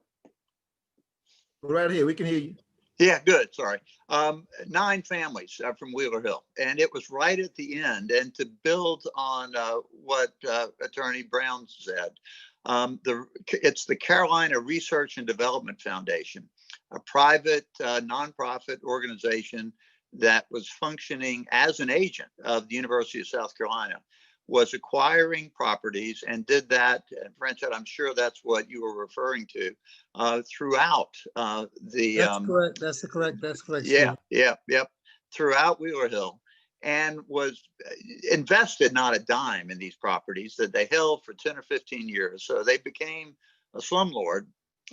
Right here, we can hear you. Yeah, good. Sorry. 9 families from Wheeler Hill, and it was right at the end. And to build on what Attorney Brown said, it's the Carolina Research and Development Foundation, a private nonprofit organization that was functioning as an agent of the University of South Carolina, was acquiring properties and did that. And Franchette, I'm sure that's what you were referring to throughout the. That's correct. That's correct. That's correct. Yeah, Steve. yep. Throughout Wheeler Hill, and was invested not a dime in these properties that they held for 10 or 15 years. So they became a slumlord,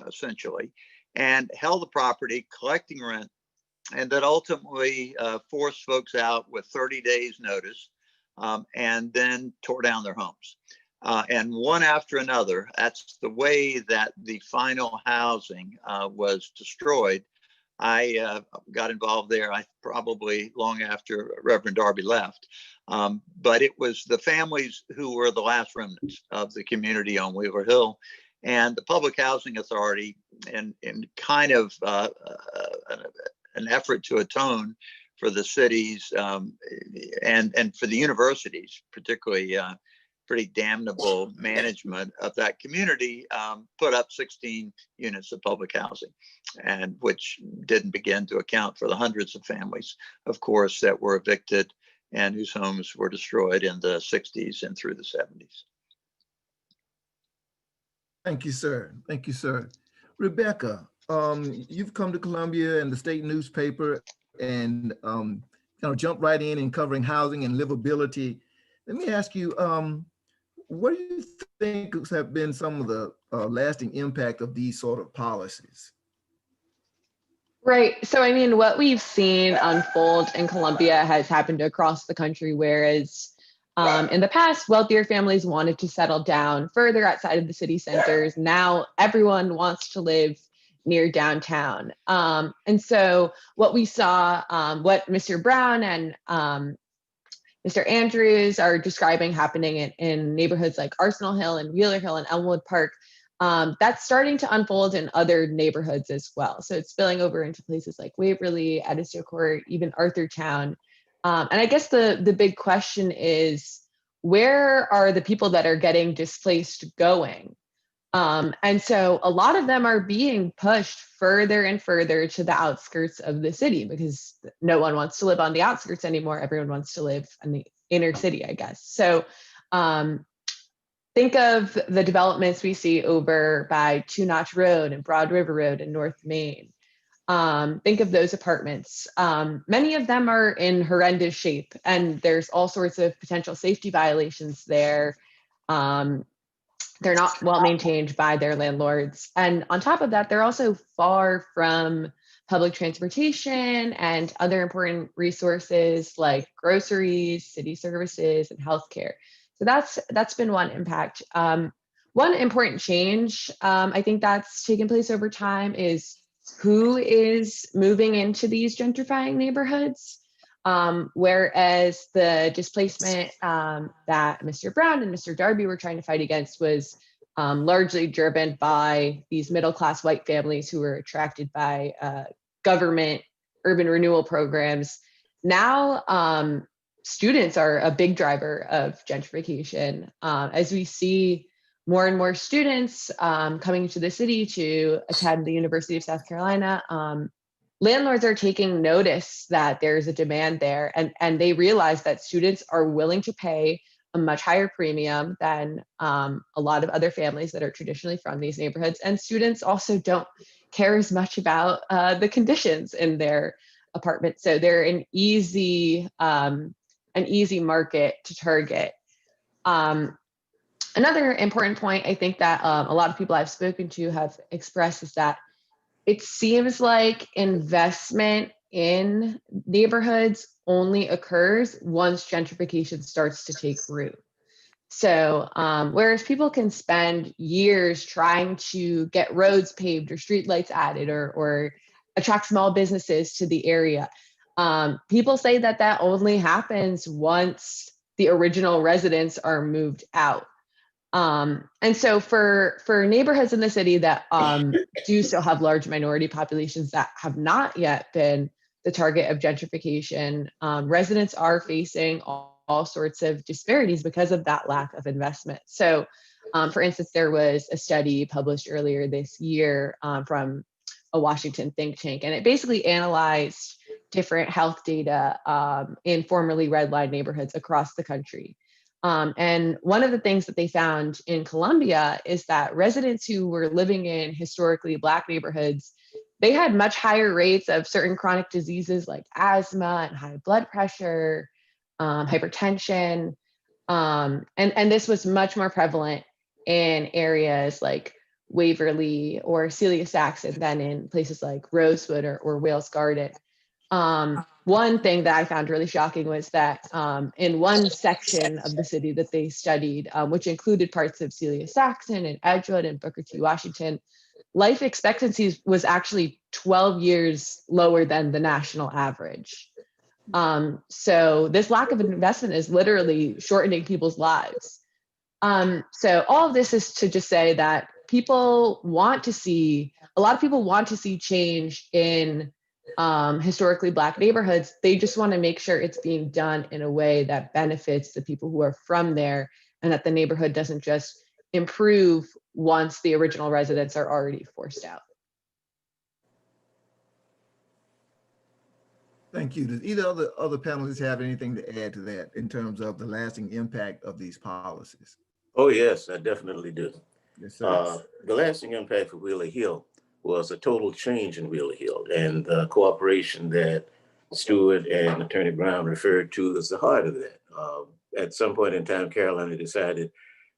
essentially, and held the property, collecting rent, and that ultimately forced folks out with 30 days notice, and then tore down their homes. And one after another, that's the way that the final housing was destroyed. I got involved there, probably long after Reverend Darby left. But it was the families who were the last remnants of the community on Wheeler Hill. And the Public Housing Authority, in kind of an effort to atone for the cities and for the universities, particularly pretty damnable management of that community, put up 16 units of public housing, and which didn't begin to account for the hundreds of families, of course, that were evicted and whose homes were destroyed in the 60s and through the 70s. Thank you, sir. Thank you, sir. Rebecca, you've come to Columbia and the state newspaper and kind of jump right in and covering housing and livability. Let me ask you, what do you think have been some of the lasting impact of these sort of policies? Right. So, I mean, what we've seen unfold in Columbia has happened across the country, whereas in the past, wealthier families wanted to settle down further outside of the city centers. Now everyone wants to live near downtown. And so what we saw, what Mr. Brown and Mr. Andrews are describing happening in neighborhoods like Arsenal Hill and Wheeler Hill and Elmwood Park, that's starting to unfold in other neighborhoods as well. So it's spilling over into places like Waverly, Edisto Court, even Arthurtown. And I guess the big question is, where are the people that are getting displaced going? And so a lot of them are being pushed further and further to the outskirts of the city because no one wants to live on the outskirts anymore. Everyone wants to live in the inner city, I guess. So think of the developments we see over by Two Notch Road and Broad River Road in North Main. Think of those apartments. Many of them are in horrendous shape, and there's all sorts of potential safety violations there. They're not well maintained by their landlords. And on top of that, they're also far from public transportation and other important resources like groceries, city services, and healthcare. So that's been one impact. One important change I think that's taken place over time is who is moving into these gentrifying neighborhoods. Whereas the displacement that Mr. Brown and Mr. Darby were trying to fight against was largely driven by these middle-class white families who were attracted by government urban renewal programs. Now, students are a big driver of gentrification. As we see more and more students coming to the city to attend the University of South Carolina, landlords are taking notice that there's a demand there, and they realize that students are willing to pay a much higher premium than a lot of other families that are traditionally from these neighborhoods. And students also don't care as much about the conditions in their apartments. So they're an easy market to target. Another important point I think that a lot of people I've spoken to have expressed is that it seems like investment in neighborhoods only occurs once gentrification starts to take root. So whereas people can spend years trying to get roads paved or streetlights added or attract small businesses to the area, people say that that only happens once the original residents are moved out. And so for neighborhoods in the city that do still have large minority populations that have not yet been the target of gentrification, residents are facing all sorts of disparities because of that lack of investment. So for instance, there was a study published earlier this year from a Washington think tank, and it basically analyzed different health data in formerly red line neighborhoods across the country. And one of the things that they found in Columbia is that residents who were living in historically Black neighborhoods, they had much higher rates of certain chronic diseases like asthma and high blood pressure, hypertension. And this was much more prevalent in areas like Waverly or Celia Saxon than in places like Rosewood or Wales Garden. One thing that I found really shocking was that in one section of the city that they studied, which included parts of Celia Saxon and Edgewood and Booker T. Washington, life expectancy was actually 12 years lower than the national average. So this lack of investment is literally shortening people's lives. So all of this is to just say that a lot of people want to see change in historically Black neighborhoods. They just want to make sure it's being done in a way that benefits the people who are from there, and that the neighborhood doesn't just improve once the original residents are already forced out. Thank you. Does either other panelists have anything to add to that in terms of the lasting impact of these policies? Oh, yes, I definitely do. Yes, sir. The lasting impact for Wheeler Hill was a total change in Wheeler Hill, and the cooperation that Stewart and Attorney Brown referred to is the heart of that. At some point in time, Carolina decided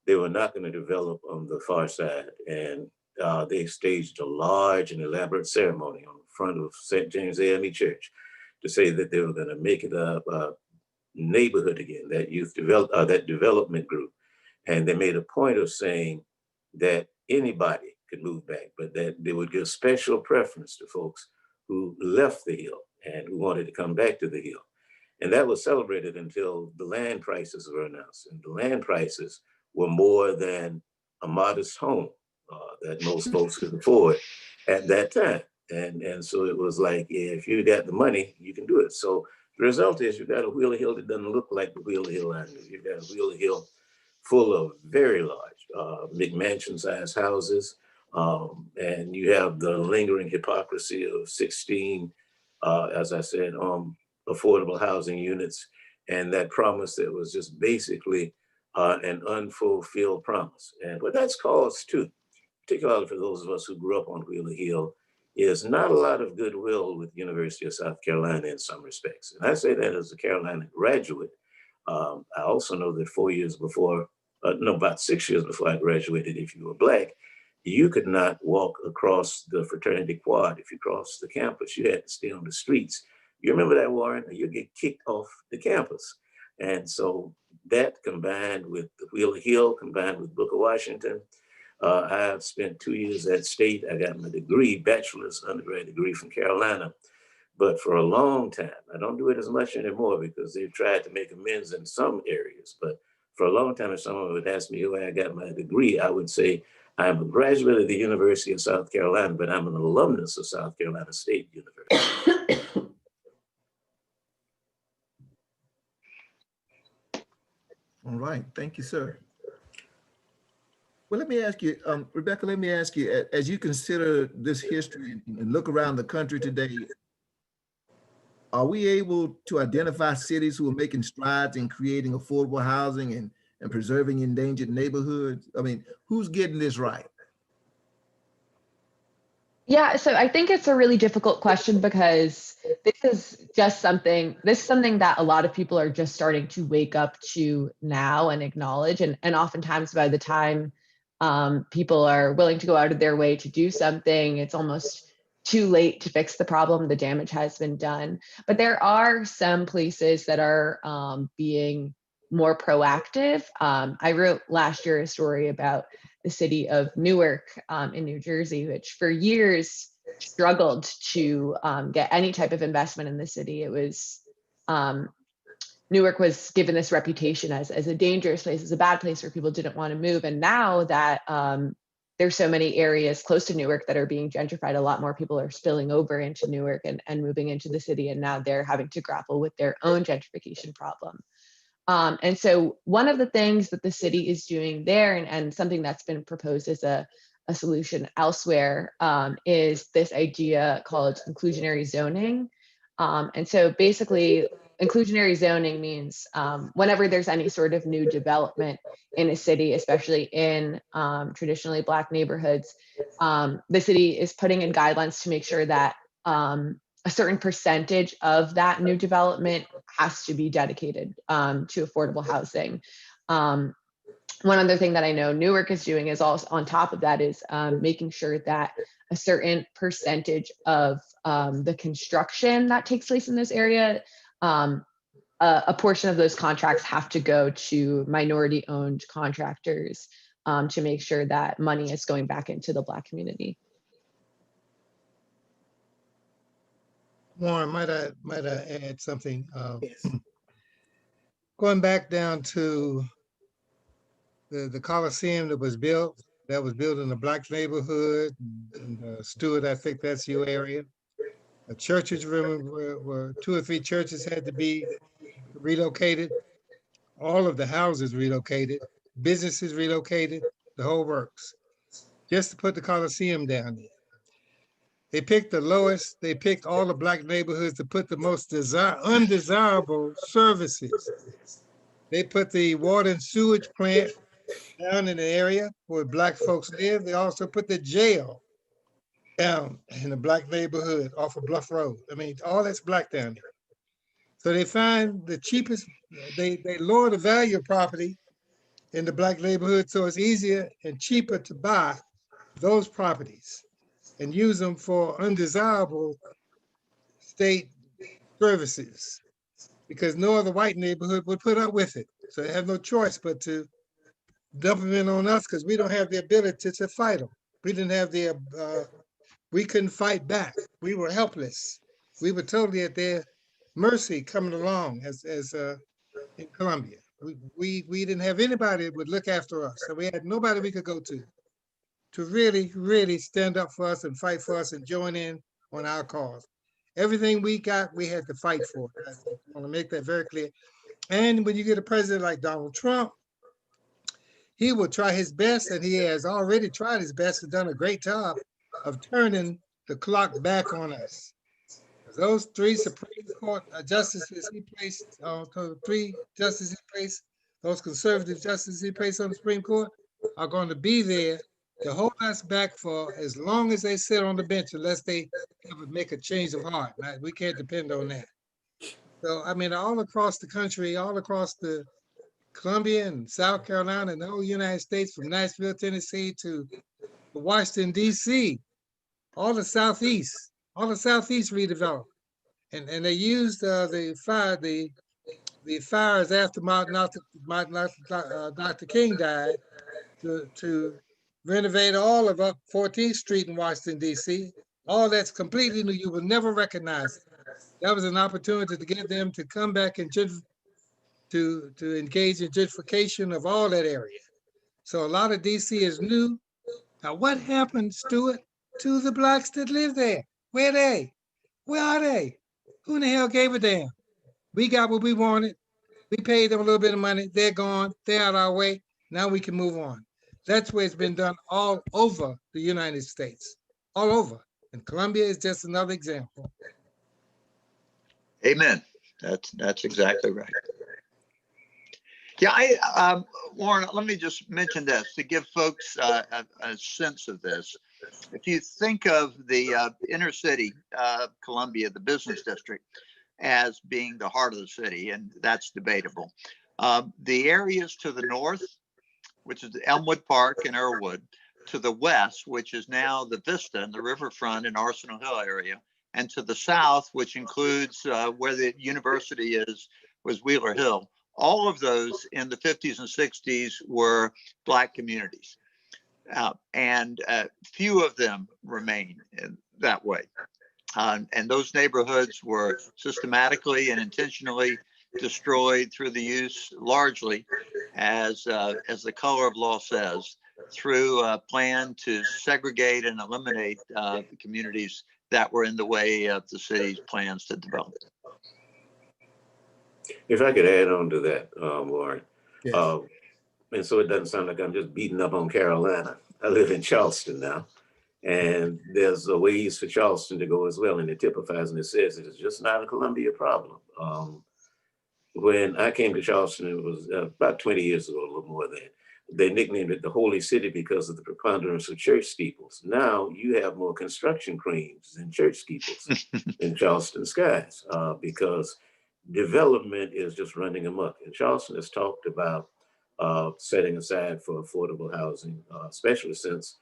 they were not going to develop on the far side, and they staged a large and elaborate ceremony on the front of St. James AME Church to say that they were going to make it a neighborhood again, that development group. And they made a point of saying that anybody could move back, but that they would give special preference to folks who left the Hill and who wanted to come back to the Hill. And that was celebrated until the land prices were announced. And the land prices were more than a modest home that most folks could afford at that time. And so it was like, yeah, if you got the money, you can do it. So the result is you've got a Wheeler Hill that doesn't look like the Wheeler Hill I knew. You've got a Wheeler Hill full of very large McMansion-sized houses. And you have the lingering hypocrisy of 16, as I said, affordable housing units, and that promise that was just basically an unfulfilled promise. And what that's caused too, particularly for those of us who grew up on Wheeler Hill, is not a lot of goodwill with the University of South Carolina in some respects. And I say that as a Carolina graduate. I also know that 4 years before, about 6 years before I graduated, if you were Black, you could not walk across the fraternity quad. If you crossed the campus, you had to stay on the streets. You remember that, Warren? You get kicked off the campus. And so that combined with the Wheeler Hill, combined with Booker Washington, I've spent 2 years at State. I got my degree, bachelor's undergrad degree from Carolina. But for a long time, I don't do it as much anymore because they've tried to make amends in some areas. But for a long time, if someone would ask me where I got my degree, I would say, I'm a graduate of the University of South Carolina, but I'm an alumnus of South Carolina State University. All right, thank you, sir. Well, let me ask you, Rebecca, let me ask you, as you consider this history and look around the country today, are we able to identify cities who are making strides in creating affordable housing and preserving endangered neighborhoods? I mean, who's getting this right? Yeah, so I think it's a really difficult question because this is something that a lot of people are just starting to wake up to now and acknowledge. And oftentimes by the time people are willing to go out of their way to do something, it's almost too late to fix the problem. The damage has been done. But there are some places that are being more proactive. I wrote last year a story about the city of Newark in New Jersey, which for years struggled to get any type of investment in the city. It was Newark was given this reputation as a dangerous place, as a bad place where people didn't want to move. And now that there's so many areas close to Newark that are being gentrified, a lot more people are spilling over into Newark and moving into the city. And now they're having to grapple with their own gentrification problem. And so one of the things that the city is doing there, and something that's been proposed as a solution elsewhere, is this idea called inclusionary zoning. And so basically, inclusionary zoning means whenever there's any sort of new development in a city, especially in traditionally Black neighborhoods, the city is putting in guidelines to make sure that a certain percentage of that new development has to be dedicated to affordable housing. One other thing that I know Newark is doing is also on top of that is making sure that a certain percentage of the construction that takes place in this area, a portion of those contracts have to go to minority-owned contractors to make sure that money is going back into the Black community. Warren, might I add something? Going back down to the Coliseum that was built in a Black neighborhood, and Stewart, I think that's your area. The churches, remember, where 2 or 3 churches had to be relocated, all of the houses relocated, businesses relocated, the whole works, just to put the Coliseum down there. They picked the lowest, they picked all the Black neighborhoods to put the most undesirable services. They put the water and sewage plant down in the area where Black folks live. They also put the jail down in the Black neighborhood off of Bluff Road. I mean, all that's Black down there. So they find the cheapest, they lower the value of property in the Black neighborhood so it's easier and cheaper to buy those properties and use them for undesirable state services, because no other white neighborhood would put up with it. So they have no choice but to dump them in on us because we don't have the ability to fight them. We didn't have the, we couldn't fight back. We were helpless. We were totally at their mercy coming along as in Columbia. We didn't have anybody that would look after us. So we had nobody we could go to really, really stand up for us and fight for us and join in on our cause. Everything we got, we had to fight for. I want to make that very clear. And when you get a president like Donald Trump, he will try his best, and he has already tried his best and done a great job of turning the clock back on us. Those 3 Supreme Court justices he placed, 3 justices he placed, those conservative justices he placed on the Supreme Court are going to be there to hold us back for as long as they sit on the bench, unless they ever make a change of heart. Right? We can't depend on that. So, I mean, all across the country, all across the Columbia and South Carolina and the whole United States, from Nashville, Tennessee to Washington, D.C., all the Southeast redeveloped. And they used the fires after Dr. King died to renovate all of up 14th Street in Washington, D.C. All that's completely new. You will never recognize it. That was an opportunity to get them to come back and to engage in gentrification of all that area. So a lot of D.C. is new. Now, what happened, Stewart, to the Blacks that live there? Where are they? Where are they? Who in the hell gave a damn? We got what we wanted. We paid them a little bit of money. They're gone. They're out of our way. Now we can move on. That's where it's been done all over the United States, all over. And Columbia is just another example. Amen. That's exactly right. Yeah, Warren, let me just mention this to give folks a sense of this. If you think of the inner city, Columbia, the business district, as being the heart of the city, and that's debatable. The areas to the north, which is Elmwood Park and Earlwood, to the west, which is now the Vista and the riverfront and Arsenal Hill area, and to the south, which includes where the university is, was Wheeler Hill. All of those in the 50s and 60s were Black communities. And few of them remain in that way. And those neighborhoods were systematically and intentionally destroyed through the use, largely, as the color of law says, through a plan to segregate and eliminate the communities that were in the way of the city's plans to develop. If I could add on to that, Warren, Yes. and so it doesn't sound like I'm just beating up on Carolina. I live in Charleston now, and there's a ways for Charleston to go as well, and it typifies and it says it is just not a Columbia problem. When I came to Charleston, it was about 20 years ago, a little more than. They nicknamed it the Holy City because of the preponderance of church steeples. Now you have more construction cranes than church steeples in Charleston skies because development is just running amok. And Charleston has talked about setting aside for affordable housing, especially since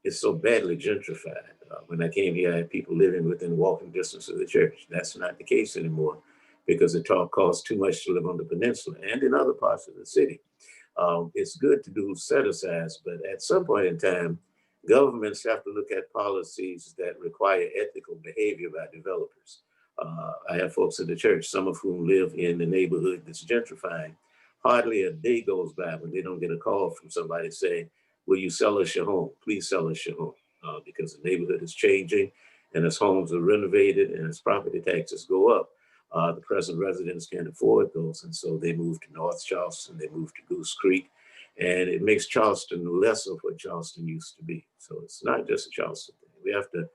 it's so badly gentrified. When I came here, I had people living within walking distance of the church. That's not the case anymore because it costs too much to live on the peninsula and in other parts of the city. It's good to do set-asides, but at some point in time, governments have to look at policies that require ethical behavior by developers. I have folks in the church, some of whom live in the neighborhood that's gentrifying. Hardly a day goes by when they don't get a call from somebody saying, will you sell us your home? Please sell us your home, because the neighborhood is changing and as homes are renovated and as property taxes go up, the present residents can't afford those. And so they move to North Charleston, they move to Goose Creek, and it makes Charleston less of what Charleston used to be. So it's not just a Charleston thing. We have to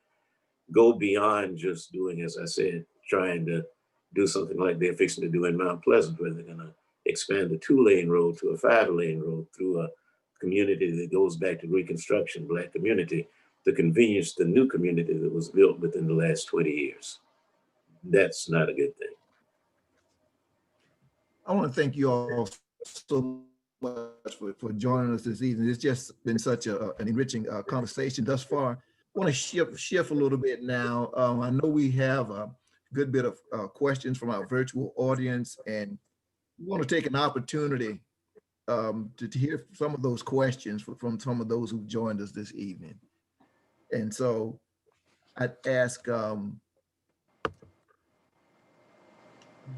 go beyond just doing, as I said, trying to do something like they're fixing to do in Mount Pleasant, where they're gonna expand a 2-lane road to a 5-lane road through a community that goes back to Reconstruction, Black community, to convenience the new community that was built within the last 20 years. That's not a good thing. I want to thank you all so much for joining us this evening. It's just been such an enriching conversation thus far. I want to shift a little bit now. I know we have a good bit of questions from our virtual audience, and we want to take an opportunity to hear some of those questions from some of those who joined us this evening. And so I'd ask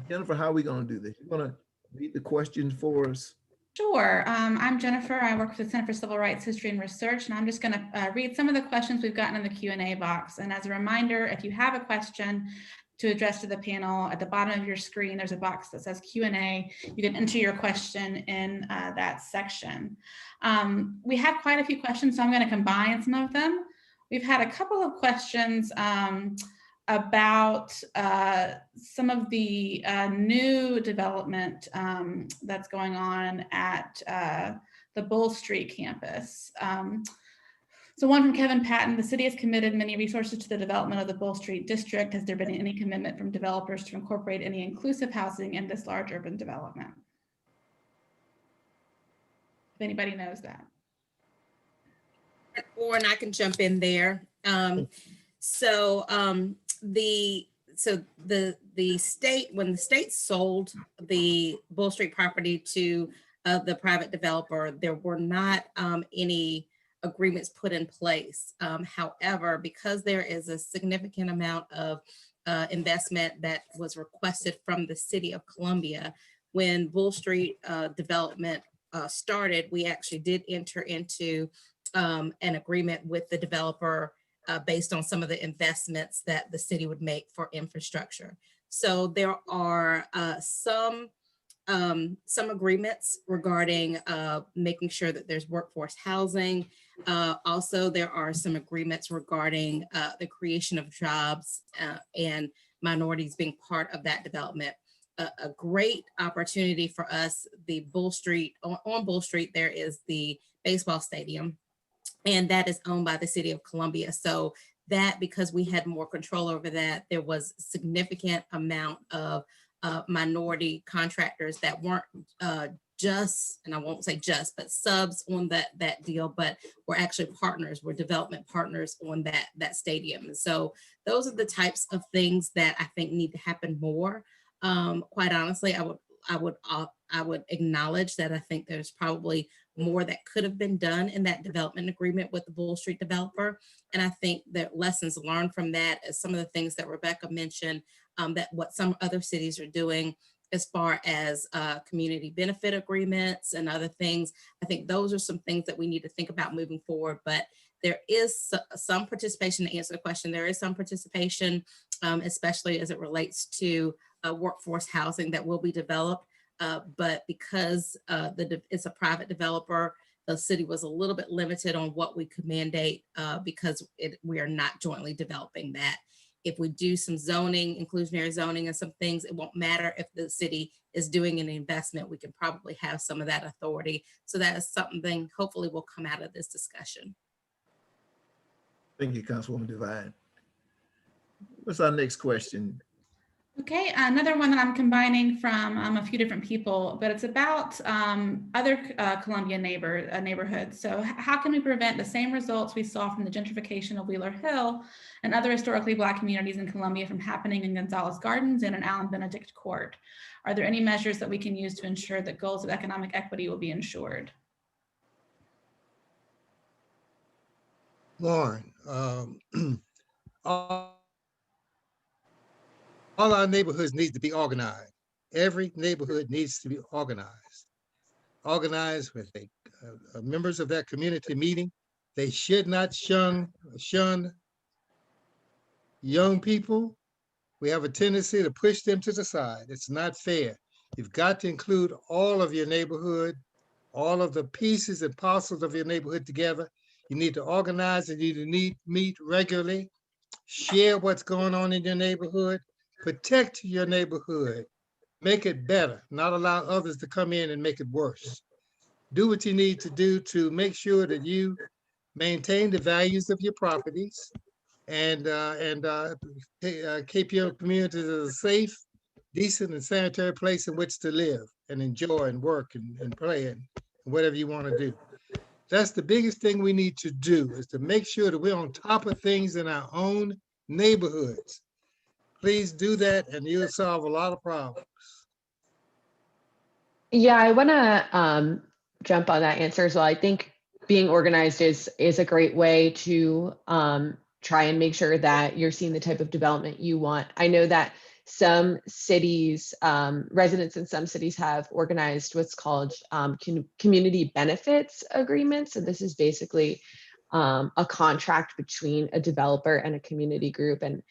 Jennifer, how are we going to do this? You want to read the questions for us? Sure. I'm Jennifer. I work for the Center for Civil Rights History and Research, and I'm just going to read some of the questions we've gotten in the Q&A box. And as a reminder, if you have a question to address to the panel, at the bottom of your screen, there's a box that says Q&A. You can enter your question in that section. We have quite a few questions, so I'm going to combine some of them. We've had a couple of questions about some of the new development that's going on at the Bull Street campus. So one from Kevin Patton: the city has committed many resources to the development of the Bull Street district. Has there been any commitment from developers to incorporate any inclusive housing in this large urban development? If anybody knows that. Or and I can jump in there. So the state, when the state sold the Bull Street property to the private developer, there were not any agreements put in place. However, because there is a significant amount of investment that was requested from the city of Columbia, when Bull Street development started, we actually did enter into an agreement with the developer based on some of the investments that the city would make for infrastructure. So there are some agreements regarding making sure that there's workforce housing. Also, there are some agreements regarding the creation of jobs and minorities being part of that development. A great opportunity for us, the Bull Street, on Bull Street, there is the baseball stadium, and that is owned by the city of Columbia. So that, because we had more control over that, there was a significant amount of minority contractors that weren't just, and I won't say just, but subs on that deal, but were actually partners, were development partners on that stadium. And so those are the types of things that I think need to happen more. Quite honestly, I would acknowledge that I think there's probably more that could have been done in that development agreement with the Bull Street developer. And I think that lessons learned from that is some of the things that Rebecca mentioned, that what some other cities are doing as far as community benefit agreements and other things. I think those are some things that we need to think about moving forward. But there is some participation, to answer the question, there is some participation, especially as it relates to workforce housing that will be developed. But because it's a private developer, the city was a little bit limited on what we could mandate because we are not jointly developing that. If we do some zoning, inclusionary zoning and some things, it won't matter if the city is doing an investment. We can probably have some of that authority. So that is something hopefully will come out of this discussion. Thank you, Councilwoman Devine. What's our next question? Okay, another one that I'm combining from a few different people, but it's about other Columbia neighborhoods. So how can we prevent the same results we saw from the gentrification of Wheeler Hill and other historically Black communities in Columbia from happening in Gonzalez Gardens and in Allen Benedict Court? Are there any measures that we can use to ensure that goals of economic equity will be ensured? Lauren, all our neighborhoods need to be organized. Every neighborhood needs to be organized. Organized with members of that community meeting. They should not shun young people. We have a tendency to push them to the side. It's not fair. You've got to include all of your neighborhood, all of the pieces and parcels of your neighborhood together. You need to organize and you need to meet regularly, share what's going on in your neighborhood, protect your neighborhood, make it better, not allow others to come in and make it worse. Do what you need to do to make sure that you maintain the values of your properties and keep your communities as a safe, decent, and sanitary place in which to live and enjoy and work and play and whatever you want to do. That's the biggest thing we need to do, is to make sure that we're on top of things in our own neighborhoods. Please do that and you'll solve a lot of problems. Yeah, I want to jump on that answer as well. I think being organized is a great way to try and make sure that you're seeing the type of development you want. I know that some cities, residents in some cities have organized what's called community benefits agreements. So this is basically a contract between a developer and a community group. And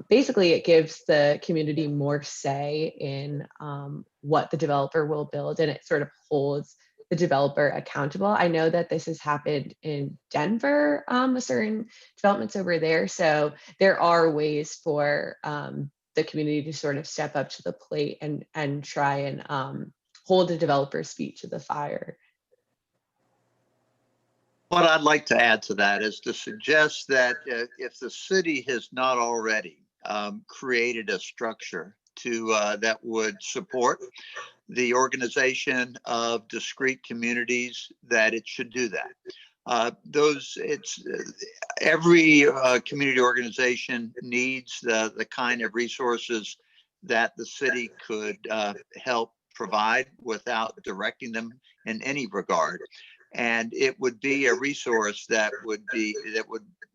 basically it gives the community more say in what the developer will build, and it sort of holds the developer accountable. I know that this has happened in Denver, with certain developments over there. So there are ways for the community to sort of step up to the plate and try and hold the developer's feet to the fire. What I'd like to add to that is to suggest that if the city has not already created a structure to that would support the organization of discrete communities, that it should do that. Every community organization needs the kind of resources that the city could help provide without directing them in any regard. And it would be a resource that would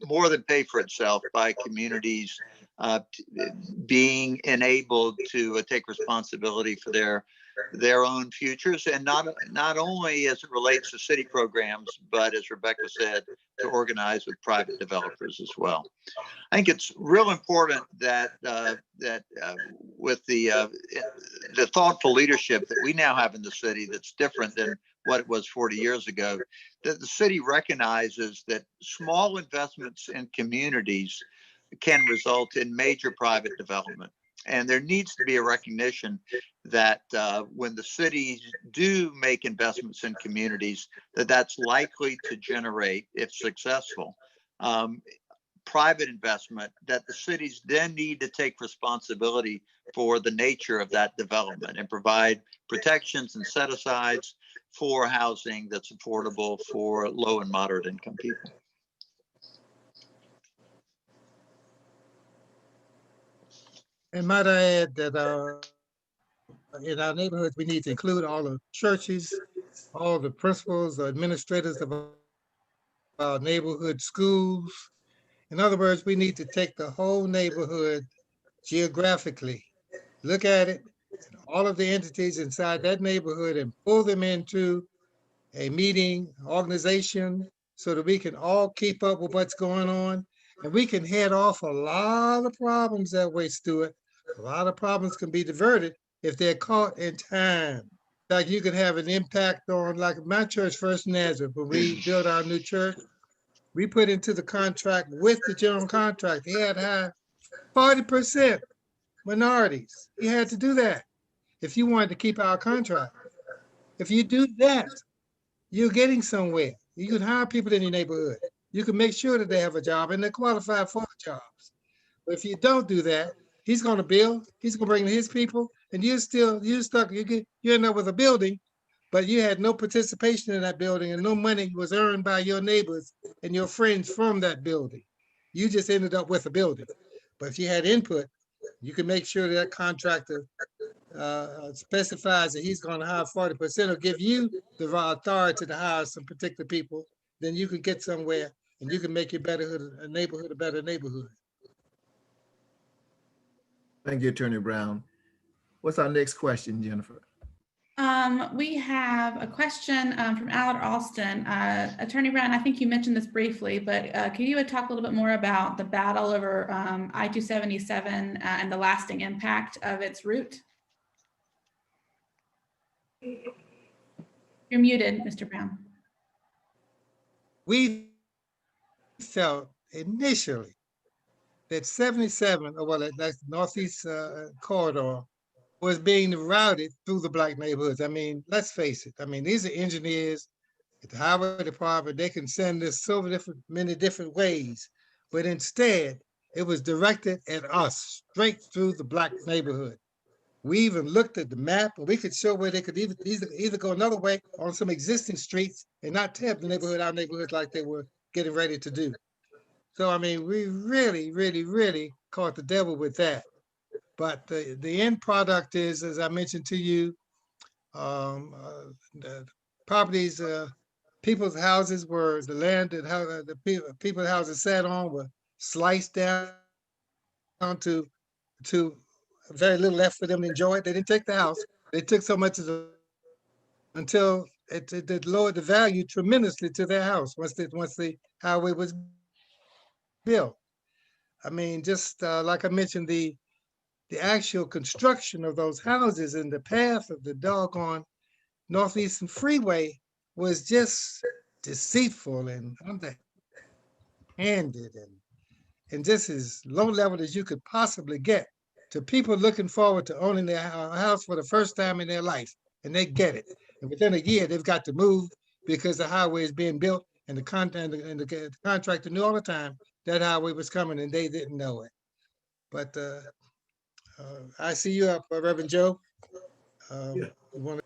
more than pay for itself by communities being enabled to take responsibility for their own futures, and not only as it relates to city programs, but as Rebecca said, to organize with private developers as well. I think it's real important that with the thoughtful leadership that we now have in the city, that's different than what it was 40 years ago, that the city recognizes that small investments in communities can result in major private development. And there needs to be a recognition that when the cities do make investments in communities, that's likely to generate, if successful, private investment, that the cities then need to take responsibility for the nature of that development and provide protections and set-asides for housing that's affordable for low and moderate income people. And might I add that in our neighborhoods, we need to include all the churches, all the principals, administrators of our neighborhood schools. In other words, we need to take the whole neighborhood geographically, look at it, all of the entities inside that neighborhood and pull them into a meeting, organization, so that we can all keep up with what's going on. And we can head off a lot of problems that way, Stuart. A lot of problems can be diverted if they're caught in time. Like you could have an impact on, like my church, First Nazareth, when we built our new church, we put into the contract with the general contractor, he had to have 40% minorities. He had to do that if you wanted to keep our contract. If you do that, you're getting somewhere. You can hire people in your neighborhood. You can make sure that they have a job and they're qualified for the jobs. But if you don't do that, he's going to build, he's going to bring his people, and you're stuck. You end up with a building, but you had no participation in that building and no money was earned by your neighbors and your friends from that building. You just ended up with a building. But if you had input, you can make sure that contractor specifies that he's going to hire 40% or give you the authority to hire some particular people, then you can get somewhere and you can make your neighborhood a better neighborhood. Thank you, Attorney Brown. What's our next question, Jennifer? We have a question from Allard Alston. Attorney Brown, I think you mentioned this briefly, but can you talk a little bit more about the battle over I-277 and the lasting impact of its route? You're muted, Mr. Brown. We felt initially that 77, or well, that's the Northeast corridor, was being routed through the Black neighborhoods. I mean, let's face it. I mean, these are engineers at the highway department. They can send this so many different ways, but instead it was directed at us straight through the Black neighborhood. We even looked at the map and we could show where they could either go another way on some existing streets and not tear up the neighborhood, our neighborhood, like they were getting ready to do. So, I mean, we really caught the devil with that. But the end product is, as I mentioned to you, the properties, people's houses were, the land that the people's houses sat on were sliced down to very little left for them to enjoy it. They didn't take the house. They took so much until it lowered the value tremendously to their house once the highway was built. I mean, just like I mentioned, the actual construction of those houses and the path of the doggone Northeastern Freeway was just deceitful and underhanded and just as low level as you could possibly get to people looking forward to owning their house for the first time in their life, and they get it. And within a year, they've got to move because the highway is being built, and the contractor knew all the time that highway was coming, and they didn't know it. But I see you up, Reverend Joe. Yeah. You want to?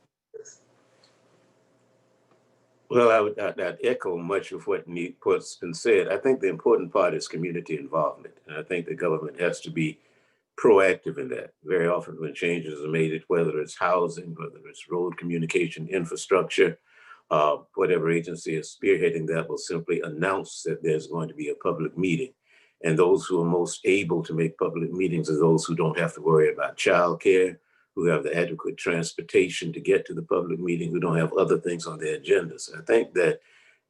Well, I'd echo much of what's been said. I think the important part is community involvement. And I think the government has to be proactive in that. Very often when changes are made, whether it's housing, whether it's road communication infrastructure, whatever agency is spearheading that will simply announce that there's going to be a public meeting. And those who are most able to make public meetings are those who don't have to worry about childcare, who have the adequate transportation to get to the public meeting, who don't have other things on their agendas. I think that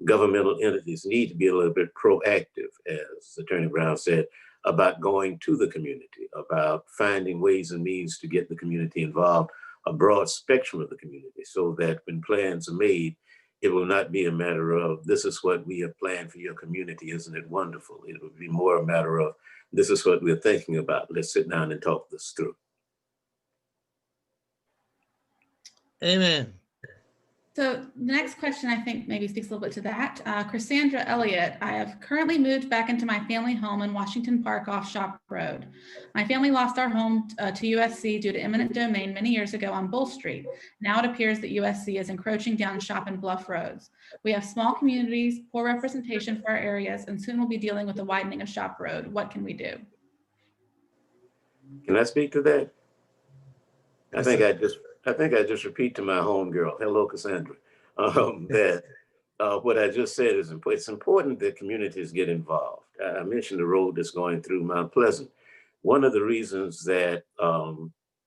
governmental entities need to be a little bit proactive, as Attorney Brown said, about going to the community, about finding ways and means to get the community involved, a broad spectrum of the community, so that when plans are made, it will not be a matter of, this is what we have planned for your community, isn't it wonderful? It would be more a matter of, this is what we're thinking about. Let's sit down and talk this through. Amen. So the next question, I think, maybe speaks a little bit to that. Cassandra Elliott, I have currently moved back into my family home in Washington Park off Shop Road. My family lost our home to USC due to eminent domain many years ago on Bull Street. Now it appears that USC is encroaching down Shop and Bluff roads. We have small communities, poor representation for our areas, and soon we'll be dealing with the widening of Shop Road. What can we do? Can I speak to that? I think I just repeat to my homegirl, hello, Cassandra, that what I just said is important. It's important that communities get involved. I mentioned the road that's going through Mount Pleasant. One of the reasons that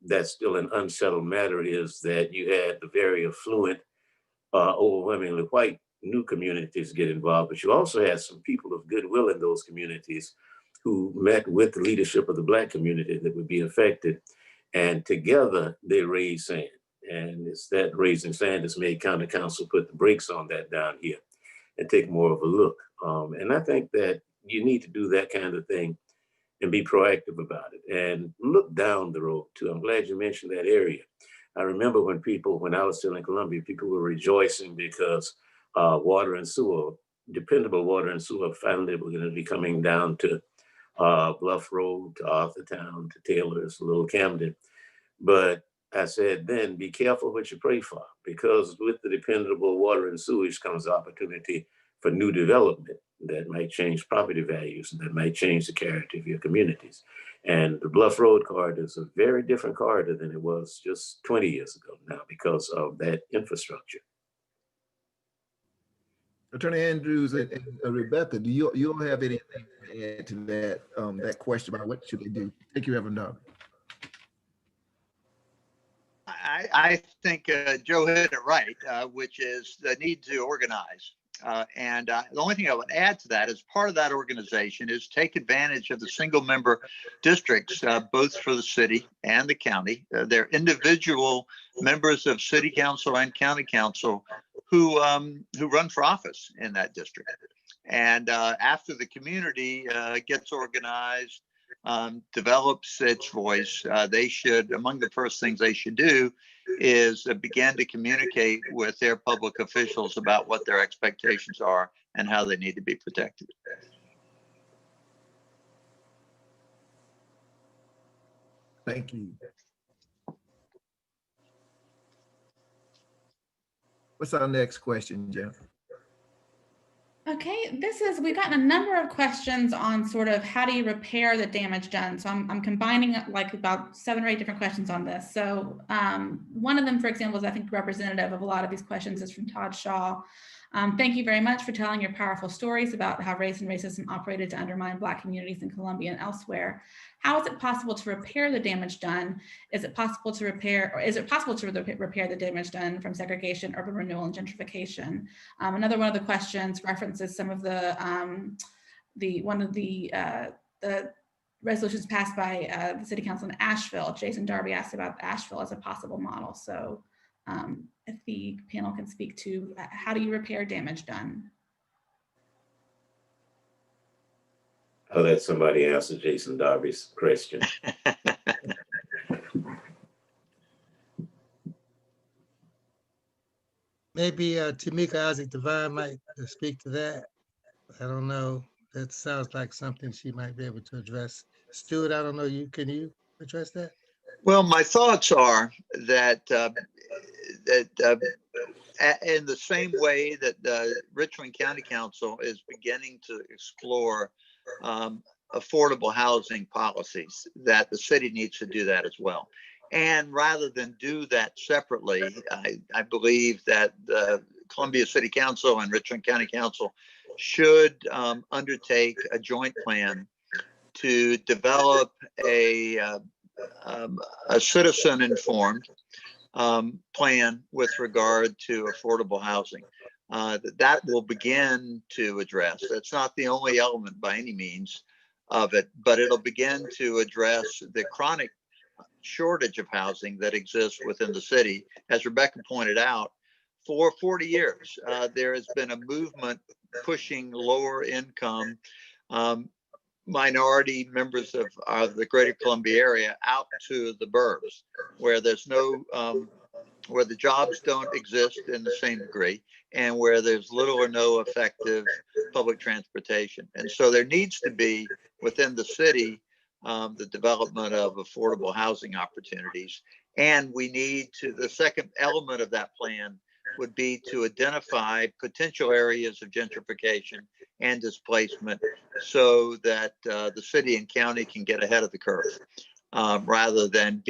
that's still an unsettled matter is that you had the very affluent, overwhelmingly white new communities get involved, but you also had some people of goodwill in those communities who met with the leadership of the Black community that would be affected. And together they raised sand. And it's that raising sand that's made County Council put the brakes on that down here and take more of a look. And I think that you need to do that kind of thing and be proactive about it and look down the road too. I'm glad you mentioned that area. I remember when I was still in Columbia, people were rejoicing because water and sewer, dependable water and sewer, finally were going to be coming down to Bluff Road, to Arthurtown, to Taylor's, Little Camden. But I said then, be careful what you pray for, because with the dependable water and sewage comes opportunity for new development that might change property values and that might change the character of your communities. And the Bluff Road corridor is a very different corridor than it was just 20 years ago now because of that infrastructure. Attorney Andrews and Rebecca, do you have anything to add to that that question about what should they do? Thank you, Reverend Doug. I think Joe hit it right, which is the need to organize. And the only thing I would add to that is part of that organization is take advantage of the single member districts, both for the city and the county. They're individual members of city council and county council who run for office in that district. And after the community gets organized, develops its voice, they should, among the first things they should do is begin to communicate with their public officials about what their expectations are and how they need to be protected. Thank you. What's our next question, Jeff? Okay, we've gotten a number of questions on sort of how do you repair the damage done. So I'm combining like about 7 or 8 different questions on this. So one of them, for example, is I think representative of a lot of these questions is from Todd Shaw. Thank you very much for telling your powerful stories about how race and racism operated to undermine Black communities in Columbia and elsewhere. How is it possible to repair the damage done? Is it possible to repair the damage done from segregation, urban renewal, and gentrification? Another one of the questions references some of the resolutions passed by the City Council in Asheville. Jason Darby asked about Asheville as a possible model. So if the panel can speak to how do you repair damage done? I'll let somebody answer Jason Darby's question. Maybe Tameika Isaac Devine might speak to that. I don't know. That sounds like something she might be able to address. Stuart, I don't know. Can you address that? Well, my thoughts are that in the same way that the Richland County Council is beginning to explore affordable housing policies, that the city needs to do that as well. And rather than do that separately, I believe that the Columbia City Council and Richland County Council should undertake a joint plan to develop a citizen-informed plan with regard to affordable housing that will begin to address. That's not the only element by any means of it, but it'll begin to address the chronic shortage of housing that exists within the city. As Rebecca pointed out, for 40 years, there has been a movement pushing lower income minority members of the greater Columbia area out to the burbs, where there's no, where the jobs don't exist in the same degree, and where there's little or no effective public transportation. And so there needs to be within the city the development of affordable housing opportunities. And we need to, the second element of that plan would be to identify potential areas of gentrification and displacement so that the city and county can get ahead of the curve. rather than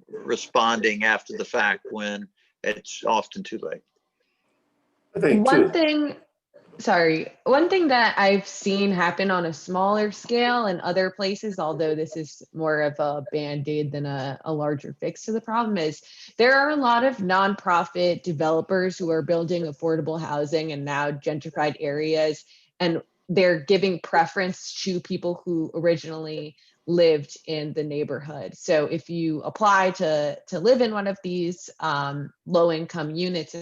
responding after the fact when it's often too late. I think One too. thing that I've seen happen on a smaller scale in other places, although this is more of a band-aid than a larger fix to the problem, is there are a lot of nonprofit developers who are building affordable housing in now gentrified areas, and they're giving preference to people who originally lived in the neighborhood. So if you apply to live in one of these low-income units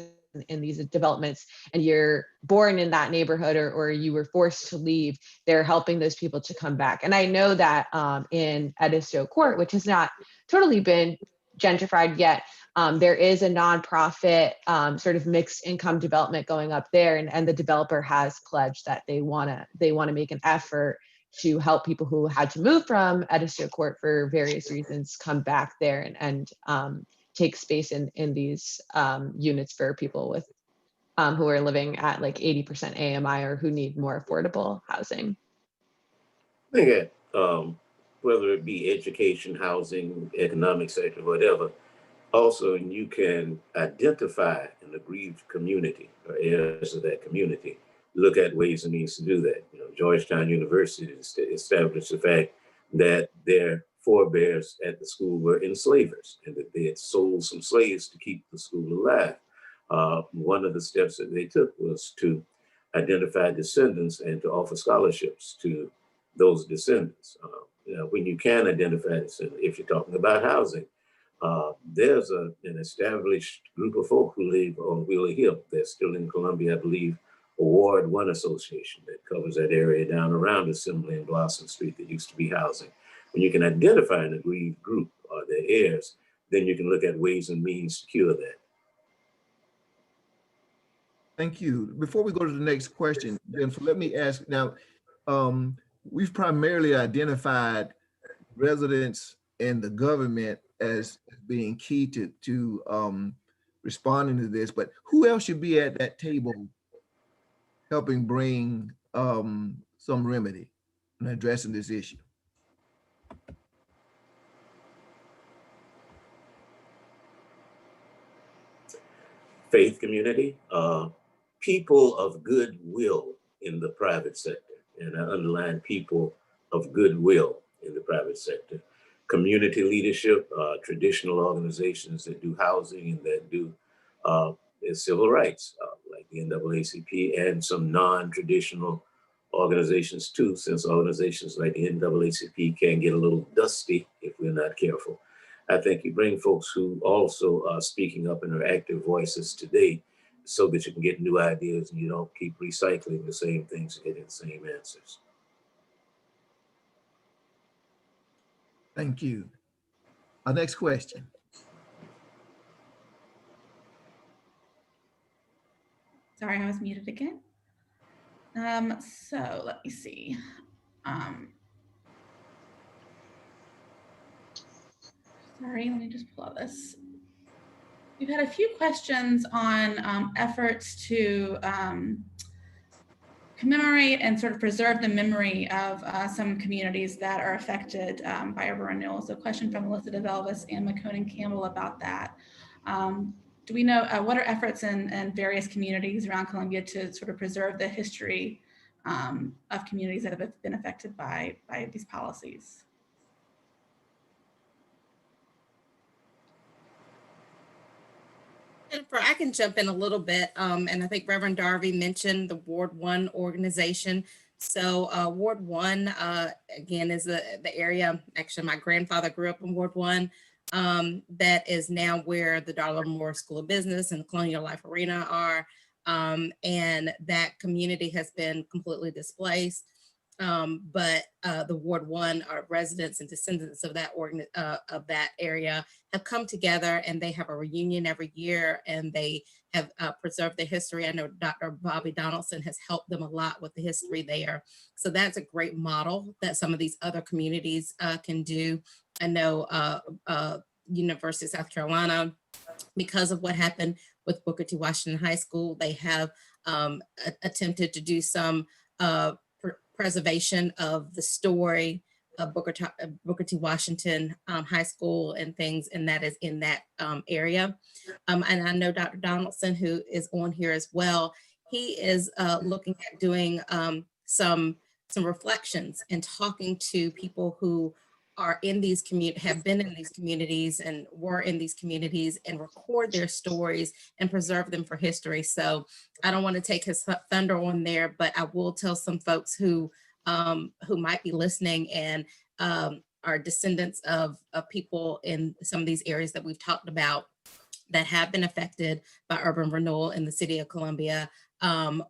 in these developments, and you're born in that neighborhood, or you were forced to leave, they're helping those people to come back. And I know that in Edisto Court, which has not totally been gentrified yet, there is a nonprofit sort of mixed income development going up there, and the developer has pledged that they want to make an effort to help people who had to move from Edisto Court for various reasons come back there and take space in these units for people with who are living at like 80% AMI or who need more affordable housing. I think that whether it be education, housing, economic sector, whatever, also you can identify an aggrieved community or areas of that community. Look at ways and means to do that. You know, Georgetown University established the fact that their forebears at the school were enslavers and that they had sold some slaves to keep the school alive. One of the steps that they took was to identify descendants and to offer scholarships to those descendants. When you can identify descendants, if you're talking about housing, there's an established group of folk who live on Wheeler Hill. They're still in Columbia, I believe, a Ward 1 association that covers that area down around Assembly and Blossom Street that used to be housing. When you can identify an aggrieved group or their heirs, then you can look at ways and means to cure that. Thank you. Before we go to the next question, Jennifer, let me ask now, we've primarily identified residents and the government as being key to responding to this, but who else should be at that table helping bring some remedy in addressing this issue? Faith community, people of goodwill in the private sector, and I underline people of goodwill in the private sector. Community leadership, traditional organizations that do housing and that do civil rights, like the NAACP, and some non-traditional organizations too, since organizations like the NAACP can get a little dusty if we're not careful. I think you bring folks who also are speaking up and are active voices today so that you can get new ideas and you don't keep recycling the same things and getting the same answers. Thank you. Our next question. Sorry, I was muted again. So let me see. Sorry, let me just pull out this. We've had a few questions on efforts to commemorate and sort of preserve the memory of some communities that are affected by urban renewal. So a question from Melissa DeVelvis and McConan Campbell about that. Do we know what are efforts in various communities around Columbia to sort of preserve the history of communities that have been affected by these policies? Jennifer, I can jump in a little bit, and I think Reverend Darby mentioned the Ward 1 organization. So Ward 1, again, is the area, actually my grandfather grew up in Ward 1, that is now where the Darla Moore School of Business and the Colonial Life Arena are, and that community has been completely displaced. But the Ward 1 residents and descendants of that area have come together, and they have a reunion every year, and they have preserved the history. I know Dr. Bobby Donaldson has helped them a lot with the history there. So that's a great model that some of these other communities can do. I know University of South Carolina, because of what happened with Booker T. Washington High School, they have attempted to do some preservation of the story Booker T. Washington High School and things, and that is in that area. And I know Dr. Donaldson, who is on here as well, he is looking at doing some reflections and talking to people who are in these have been in these communities and were in these communities, and record their stories and preserve them for history. So I don't want to take his thunder on there, but I will tell some folks who might be listening and are descendants of people in some of these areas that we've talked about that have been affected by urban renewal in the city of Columbia,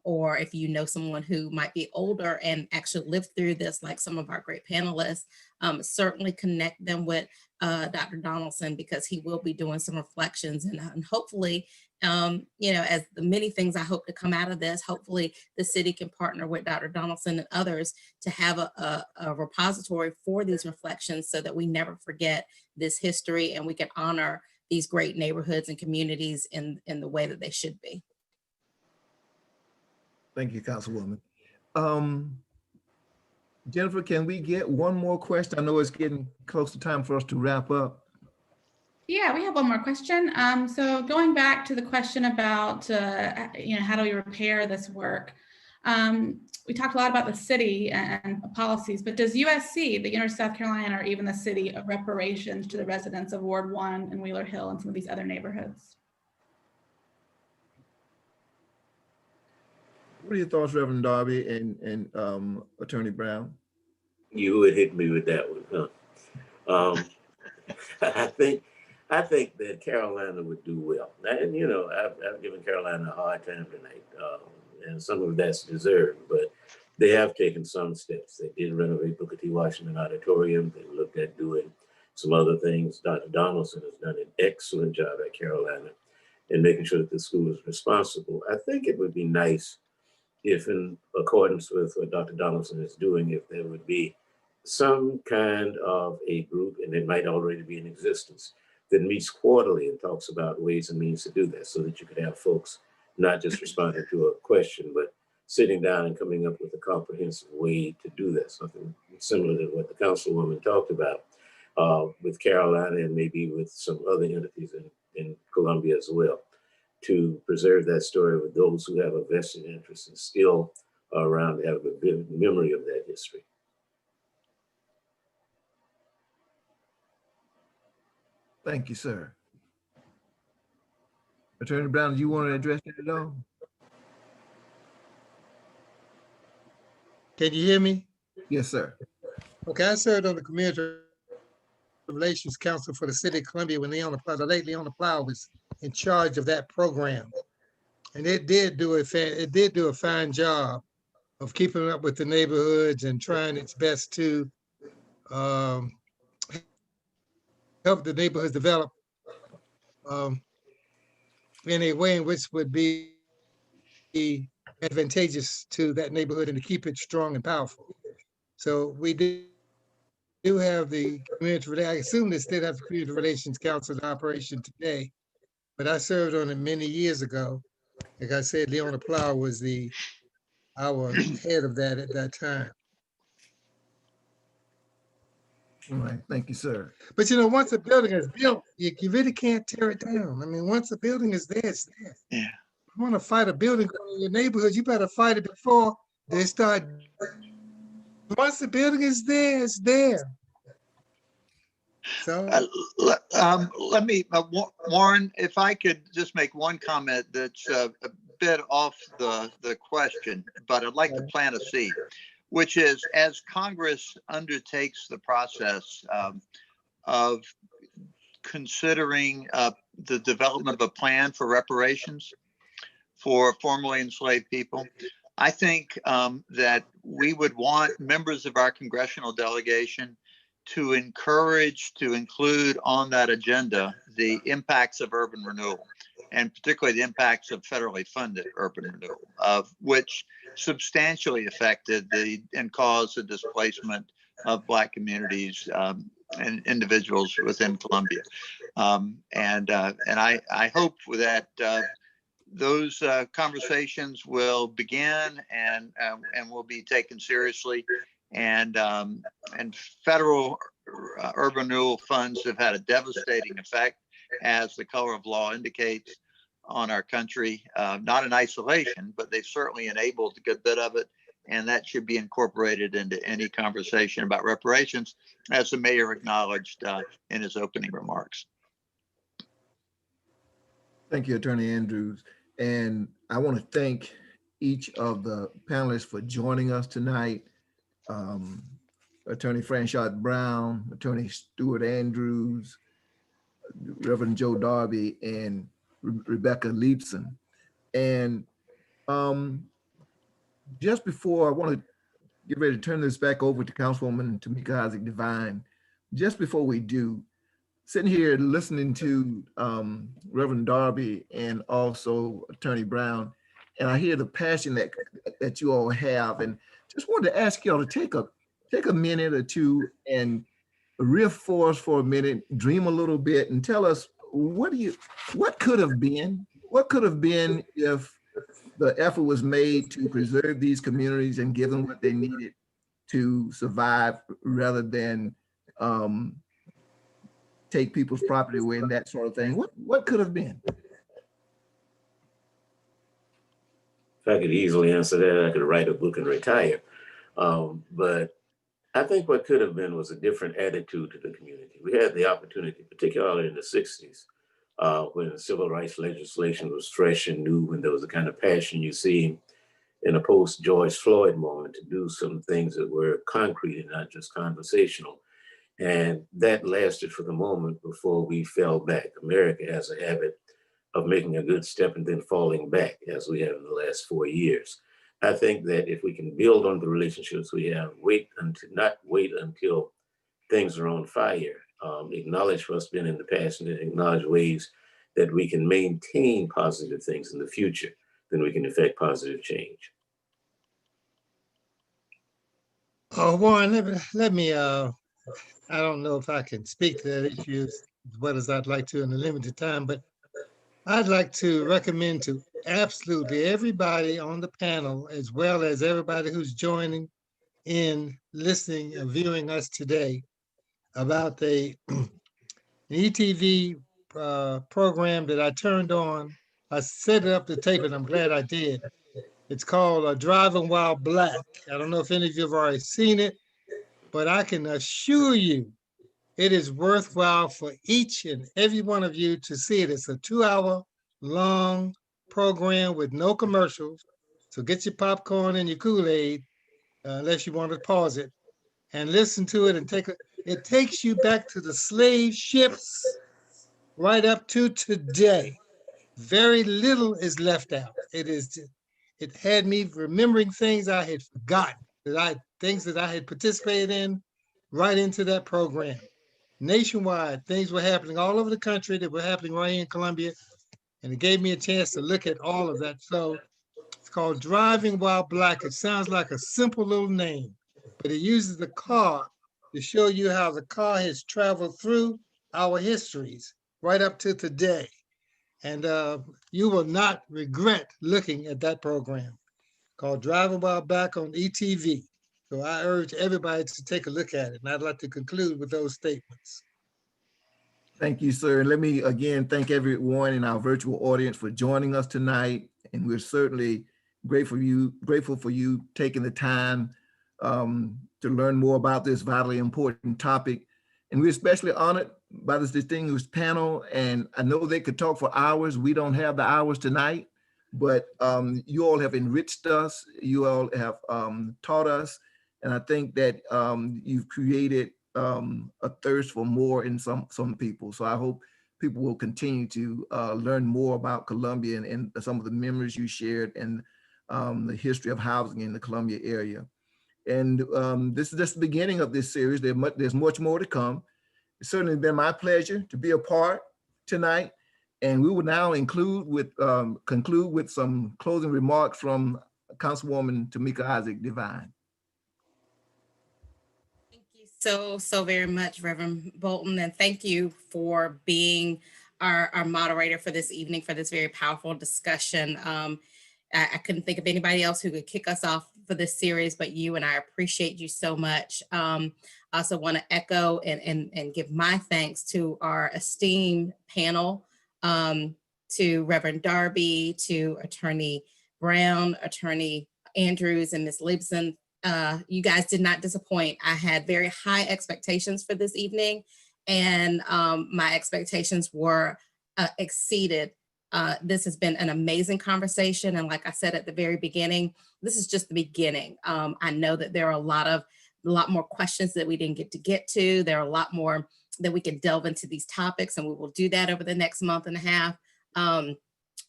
or if you know someone who might be older and actually lived through this, like some of our great panelists, certainly connect them with Dr. Donaldson, because he will be doing some reflections, and hopefully, as the many things I hope to come out of this, hopefully the city can partner with Dr. Donaldson and others to have a repository for these reflections, so that we never forget this history and we can honor these great neighborhoods and communities in the way that they should be. Thank you, Councilwoman. Jennifer, can we get one more question? I know it's getting close to time for us to wrap up. Yeah, we have one more question. So going back to the question about, how do we repair this work? We talked a lot about the city and policies, but does USC, the University of South Carolina, or even the city of reparations to the residents of Ward 1 and Wheeler Hill and some of these other neighborhoods? What are your thoughts, Reverend Darby and Attorney Brown? You would hit me with that one, huh? I think that Carolina would do well. And, I've given Carolina a hard time tonight, and some of that's deserved, but they have taken some steps. They did renovate Booker T. Washington Auditorium. They looked at doing some other things. Dr. Donaldson has done an excellent job at Carolina in making sure that the school is responsible. I think it would be nice if, in accordance with what Dr. Donaldson is doing, if there would be some kind of a group, and it might already be in existence, that meets quarterly and talks about ways and means to do that, so that you could have folks not just responding to a question, but sitting down and coming up with a comprehensive way to do that. Something similar to what the councilwoman talked about with Carolina, and maybe with some other entities in Columbia as well, to preserve that story with those who have a vested interest and still are around to have a vivid memory of that history. Thank you, sir. Attorney Brown, do you want to address that at all? Can you hear me? Yes, sir. Okay, I served on the Community Relations Council for the City of Columbia when Leona Plow was in charge of that program. And it did do a fine job of keeping up with the neighborhoods and trying its best to help the neighborhoods develop in a way in which would be advantageous to that neighborhood and to keep it strong and powerful. So we do have the community, I assume they still have the Community Relations Council in operation today, but I served on it many years ago. Like I said, Leona Plow was our head of that at that time. All right, thank you, sir. But once a building is built, you really can't tear it down. I mean, once a building is there, it's there. Yeah. You want to fight a building in your neighborhood, you better fight it before they start. Once the building is there, it's there. So let me, Warren, if I could just make one comment that's a bit off the question, but I'd like to plant a seed, which is, as Congress undertakes the process of considering the development of a plan for reparations for formerly enslaved people, I think that we would want members of our congressional delegation to encourage to include on that agenda the impacts of urban renewal, and particularly the impacts of federally funded urban renewal, of which substantially affected and caused the displacement of Black communities and individuals within Columbia. And I hope that those conversations will begin and will be taken seriously and federal urban renewal funds have had a devastating effect, as the color of law indicates, on our country, not in isolation, but they've certainly enabled a good bit of it. And that should be incorporated into any conversation about reparations, as the mayor acknowledged in his opening remarks. Thank you, Attorney Andrews. And I want to thank each of the panelists for joining us tonight. Attorney Franchot Brown, Attorney Stuart Andrews, Reverend Joe Darby, and Rebecca Leibson. And just before I want to get ready to turn this back over to Councilwoman Tameika Isaac Devine, just before we do, sitting here listening to Reverend Darby and also Attorney Brown, and I hear the passion that you all have, and just wanted to ask y'all to take a minute or two and riff for us for a minute, dream a little bit, and tell us what could have been if the effort was made to preserve these communities and give them what they needed to survive, rather than take people's property away and that sort of thing. What could have been? If I could easily answer that, I could write a book and retire. But I think what could have been was a different attitude to the community. We had the opportunity, particularly in the 60s, when the civil rights legislation was fresh and new, when there was the kind of passion you see in a post-George Floyd moment, to do some things that were concrete and not just conversational. And that lasted for the moment before we fell back. America has a habit of making a good step and then falling back, as we have in the last 4 years. I think that if we can build on the relationships we have, not wait until things are on fire, acknowledge what's been in the past, and then acknowledge ways that we can maintain positive things in the future, then we can effect positive change. Oh, Warren, let me I don't know if I can speak to that issue as well as I'd like to in a limited time, but I'd like to recommend to absolutely everybody on the panel, as well as everybody who's joining in, listening and viewing us today, about the ETV program that I turned on. I set it up to tape it. I'm glad I did. It's called Driving While Black. I don't know if any of you have already seen it, but I can assure you it is worthwhile for each and every one of you to see it. It's a 2-hour long program with no commercials. So get your popcorn and your Kool-Aid, unless you want to pause it, and listen to it and it takes you back to the slave ships right up to today. Very little is left out. It had me remembering things I had forgotten, things that I had participated in, right into that program. Nationwide, things were happening all over the country that were happening right here in Columbia, and it gave me a chance to look at all of that. So it's called Driving While Black. It sounds like a simple little name, but it uses the car to show you how the car has traveled through our histories right up to today. And you will not regret looking at that program called Driving While Black on ETV. So I urge everybody to take a look at it. And I'd like to conclude with those statements. Thank you, sir. And let me again thank everyone in our virtual audience for joining us tonight. And we're certainly grateful for you taking the time to learn more about this vitally important topic. And we're especially honored by this distinguished panel. And I know they could talk for hours. We don't have the hours tonight, but you all have enriched us. You all have taught us. And I think that you've created a thirst for more in some people. So I hope people will continue to learn more about Columbia and some of the memories you shared and the history of housing in the Columbia area. And this is just the beginning of this series. There's much more to come. It's certainly been my pleasure to be a part tonight. And we will now conclude with some closing remarks from Councilwoman Tameika Isaac Devine. Thank you so very much, Reverend Bolton, and thank you for being our moderator for this evening, for this very powerful discussion. I couldn't think of anybody else who could kick us off for this series but you, and I appreciate you so much. I also want to echo and give my thanks to our esteemed panel, to Reverend Darby, to Attorney Brown, Attorney Andrews, and Ms. Libson. You guys did not disappoint. I had very high expectations for this evening, and my expectations were exceeded. This has been an amazing conversation. And like I said at the very beginning, this is just the beginning. I know that there are a lot more questions that we didn't get to. There are a lot more that we can delve into these topics, and we will do that over the next month and a half.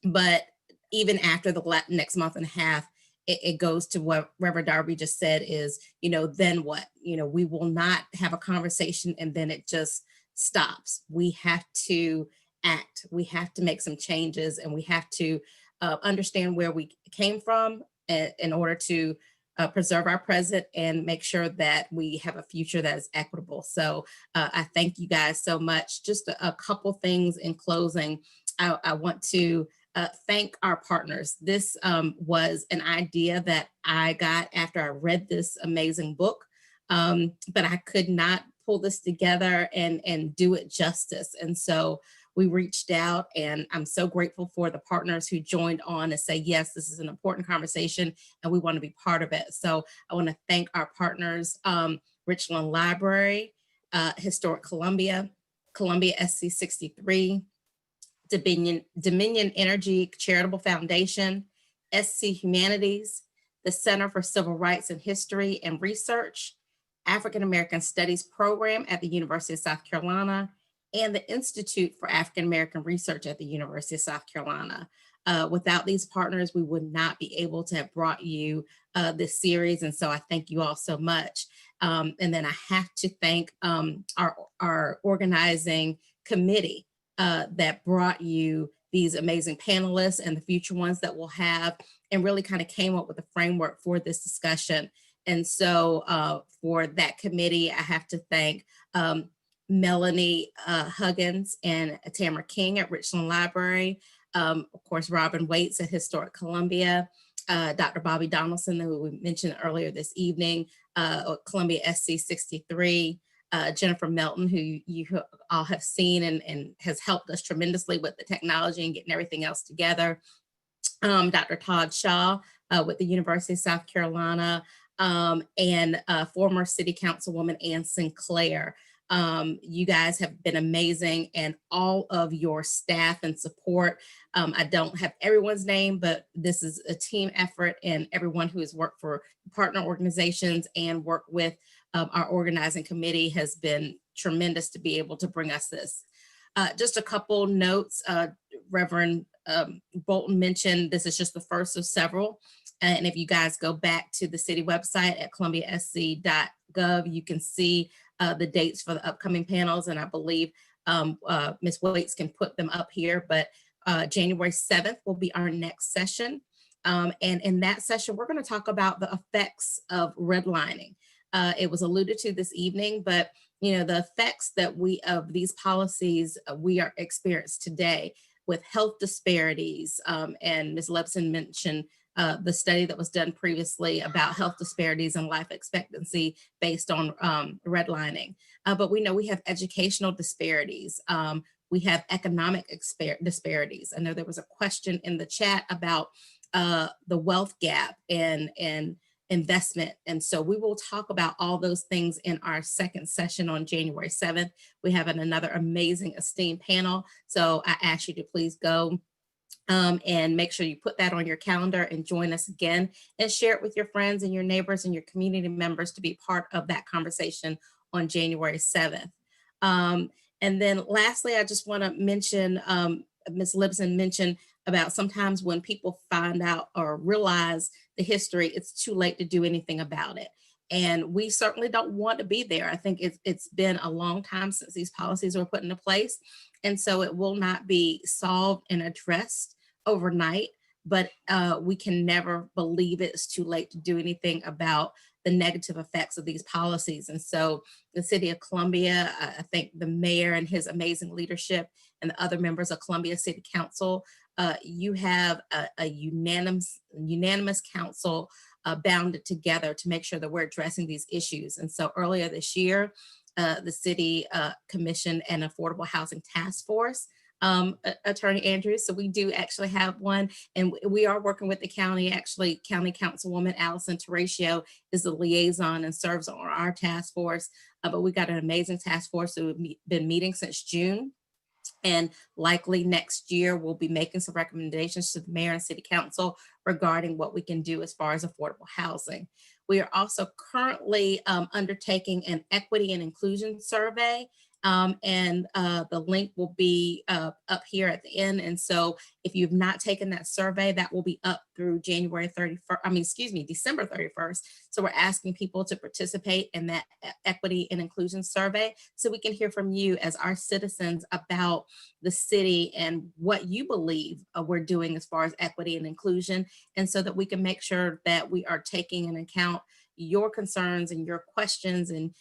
But even after the next month and a half, it goes to what Reverend Darby just said is, then what? We will not have a conversation and then it just stops. We have to act. We have to make some changes, and we have to understand where we came from in order to preserve our present and make sure that we have a future that is equitable. So I thank you guys so much. Just a couple things in closing. I want to thank our partners. This was an idea that I got after I read this amazing book, but I could not pull this together and do it justice. And so we reached out, and I'm so grateful for the partners who joined on and say, yes, this is an important conversation and we want to be part of it. So I want to thank our partners, Richland Library, Historic Columbia, Columbia SC 63, Dominion Energy Charitable Foundation, SC Humanities, the Center for Civil Rights and History and Research, African American Studies Program at the University of South Carolina, and the Institute for African American Research at the University of South Carolina. Without these partners, we would not be able to have brought you this series. And so I thank you all so much. And then I have to thank our organizing committee that brought you these amazing panelists and the future ones that we'll have, and really kind of came up with a framework for this discussion. And so for that committee, I have to thank Melanie Huggins and Tamara King at Richland Library, of course, Robin Waits at Historic Columbia, Dr. Bobby Donaldson, who we mentioned earlier this evening, Columbia SC 63, Jennifer Melton, who you all have seen and has helped us tremendously with the technology and getting everything else together, Dr. Todd Shaw with the University of South Carolina, and former City Councilwoman Ann Sinclair. You guys have been amazing, and all of your staff and support. I don't have everyone's name, but this is a team effort, and everyone who has worked for partner organizations and worked with our organizing committee has been tremendous to be able to bring us this. Just a couple notes. Reverend Bolton mentioned this is just the first of several. And if you guys go back to the city website at columbiasc.gov, you can see the dates for the upcoming panels. And I believe Ms. Waits can put them up here, but January 7th will be our next session. And in that session, we're going to talk about the effects of redlining. It was alluded to this evening, but the effects that of these policies we are experiencing today with health disparities. And Ms. Lepson mentioned the study that was done previously about health disparities and life expectancy based on redlining. But we know we have educational disparities. We have economic disparities. I know there was a question in the chat about the wealth gap and investment. And so we will talk about all those things in our second session on January 7th. We have another amazing esteemed panel. So I ask you to please go and make sure you put that on your calendar and join us again, and share it with your friends and your neighbors and your community members to be part of that conversation on January 7th. And then lastly, I just want to mention, Ms. Libson mentioned about sometimes when people find out or realize the history, it's too late to do anything about it. And we certainly don't want to be there. I think it's been a long time since these policies were put into place. And so it will not be solved and addressed overnight, but we can never believe it's too late to do anything about the negative effects of these policies. And so the City of Columbia, I think the mayor and his amazing leadership and the other members of Columbia City Council, you have a unanimous council bounded together to make sure that we're addressing these issues. And so earlier this year, the city commissioned an affordable housing task force, Attorney Andrews. So we do actually have one, and we are working with the county. Actually, County Councilwoman Allison Terratio is the liaison and serves on our task force. But we got an amazing task force that we've been meeting since June. And likely next year, we'll be making some recommendations to the mayor and city council regarding what we can do as far as affordable housing. We are also currently undertaking an equity and inclusion survey. The link will be up here at the end. And so if you've not taken that survey, that will be up through December 31st. So we're asking people to participate in that equity and inclusion survey so we can hear from you as our citizens about the city and what you believe we're doing as far as equity and inclusion, and so that we can make sure that we are taking into account your concerns and your questions and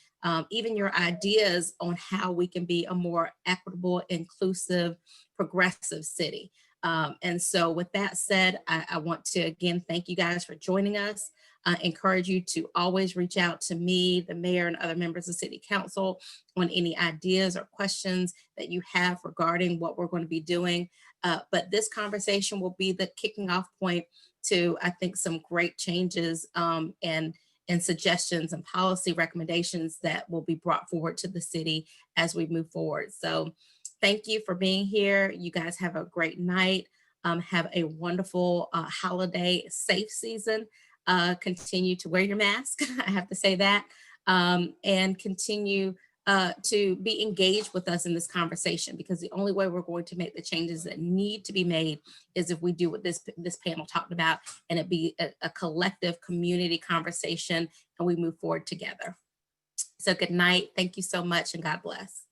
even your ideas on how we can be a more equitable, inclusive, progressive city. And so with that said, I want to again thank you guys for joining us. Encourage you to always reach out to me, the mayor, and other members of city council on any ideas or questions that you have regarding what we're going to be doing. But this conversation will be the kicking off point to, I think, some great changes and suggestions and policy recommendations that will be brought forward to the city as we move forward. So thank you for being here. You guys have a great night. Have a wonderful holiday, safe season. Continue to wear your mask, I have to say that, and continue to be engaged with us in this conversation, because the only way we're going to make the changes that need to be made is if we do what this panel talked about, and it be a collective community conversation, and we move forward together. So good night. Thank you so much, and God bless.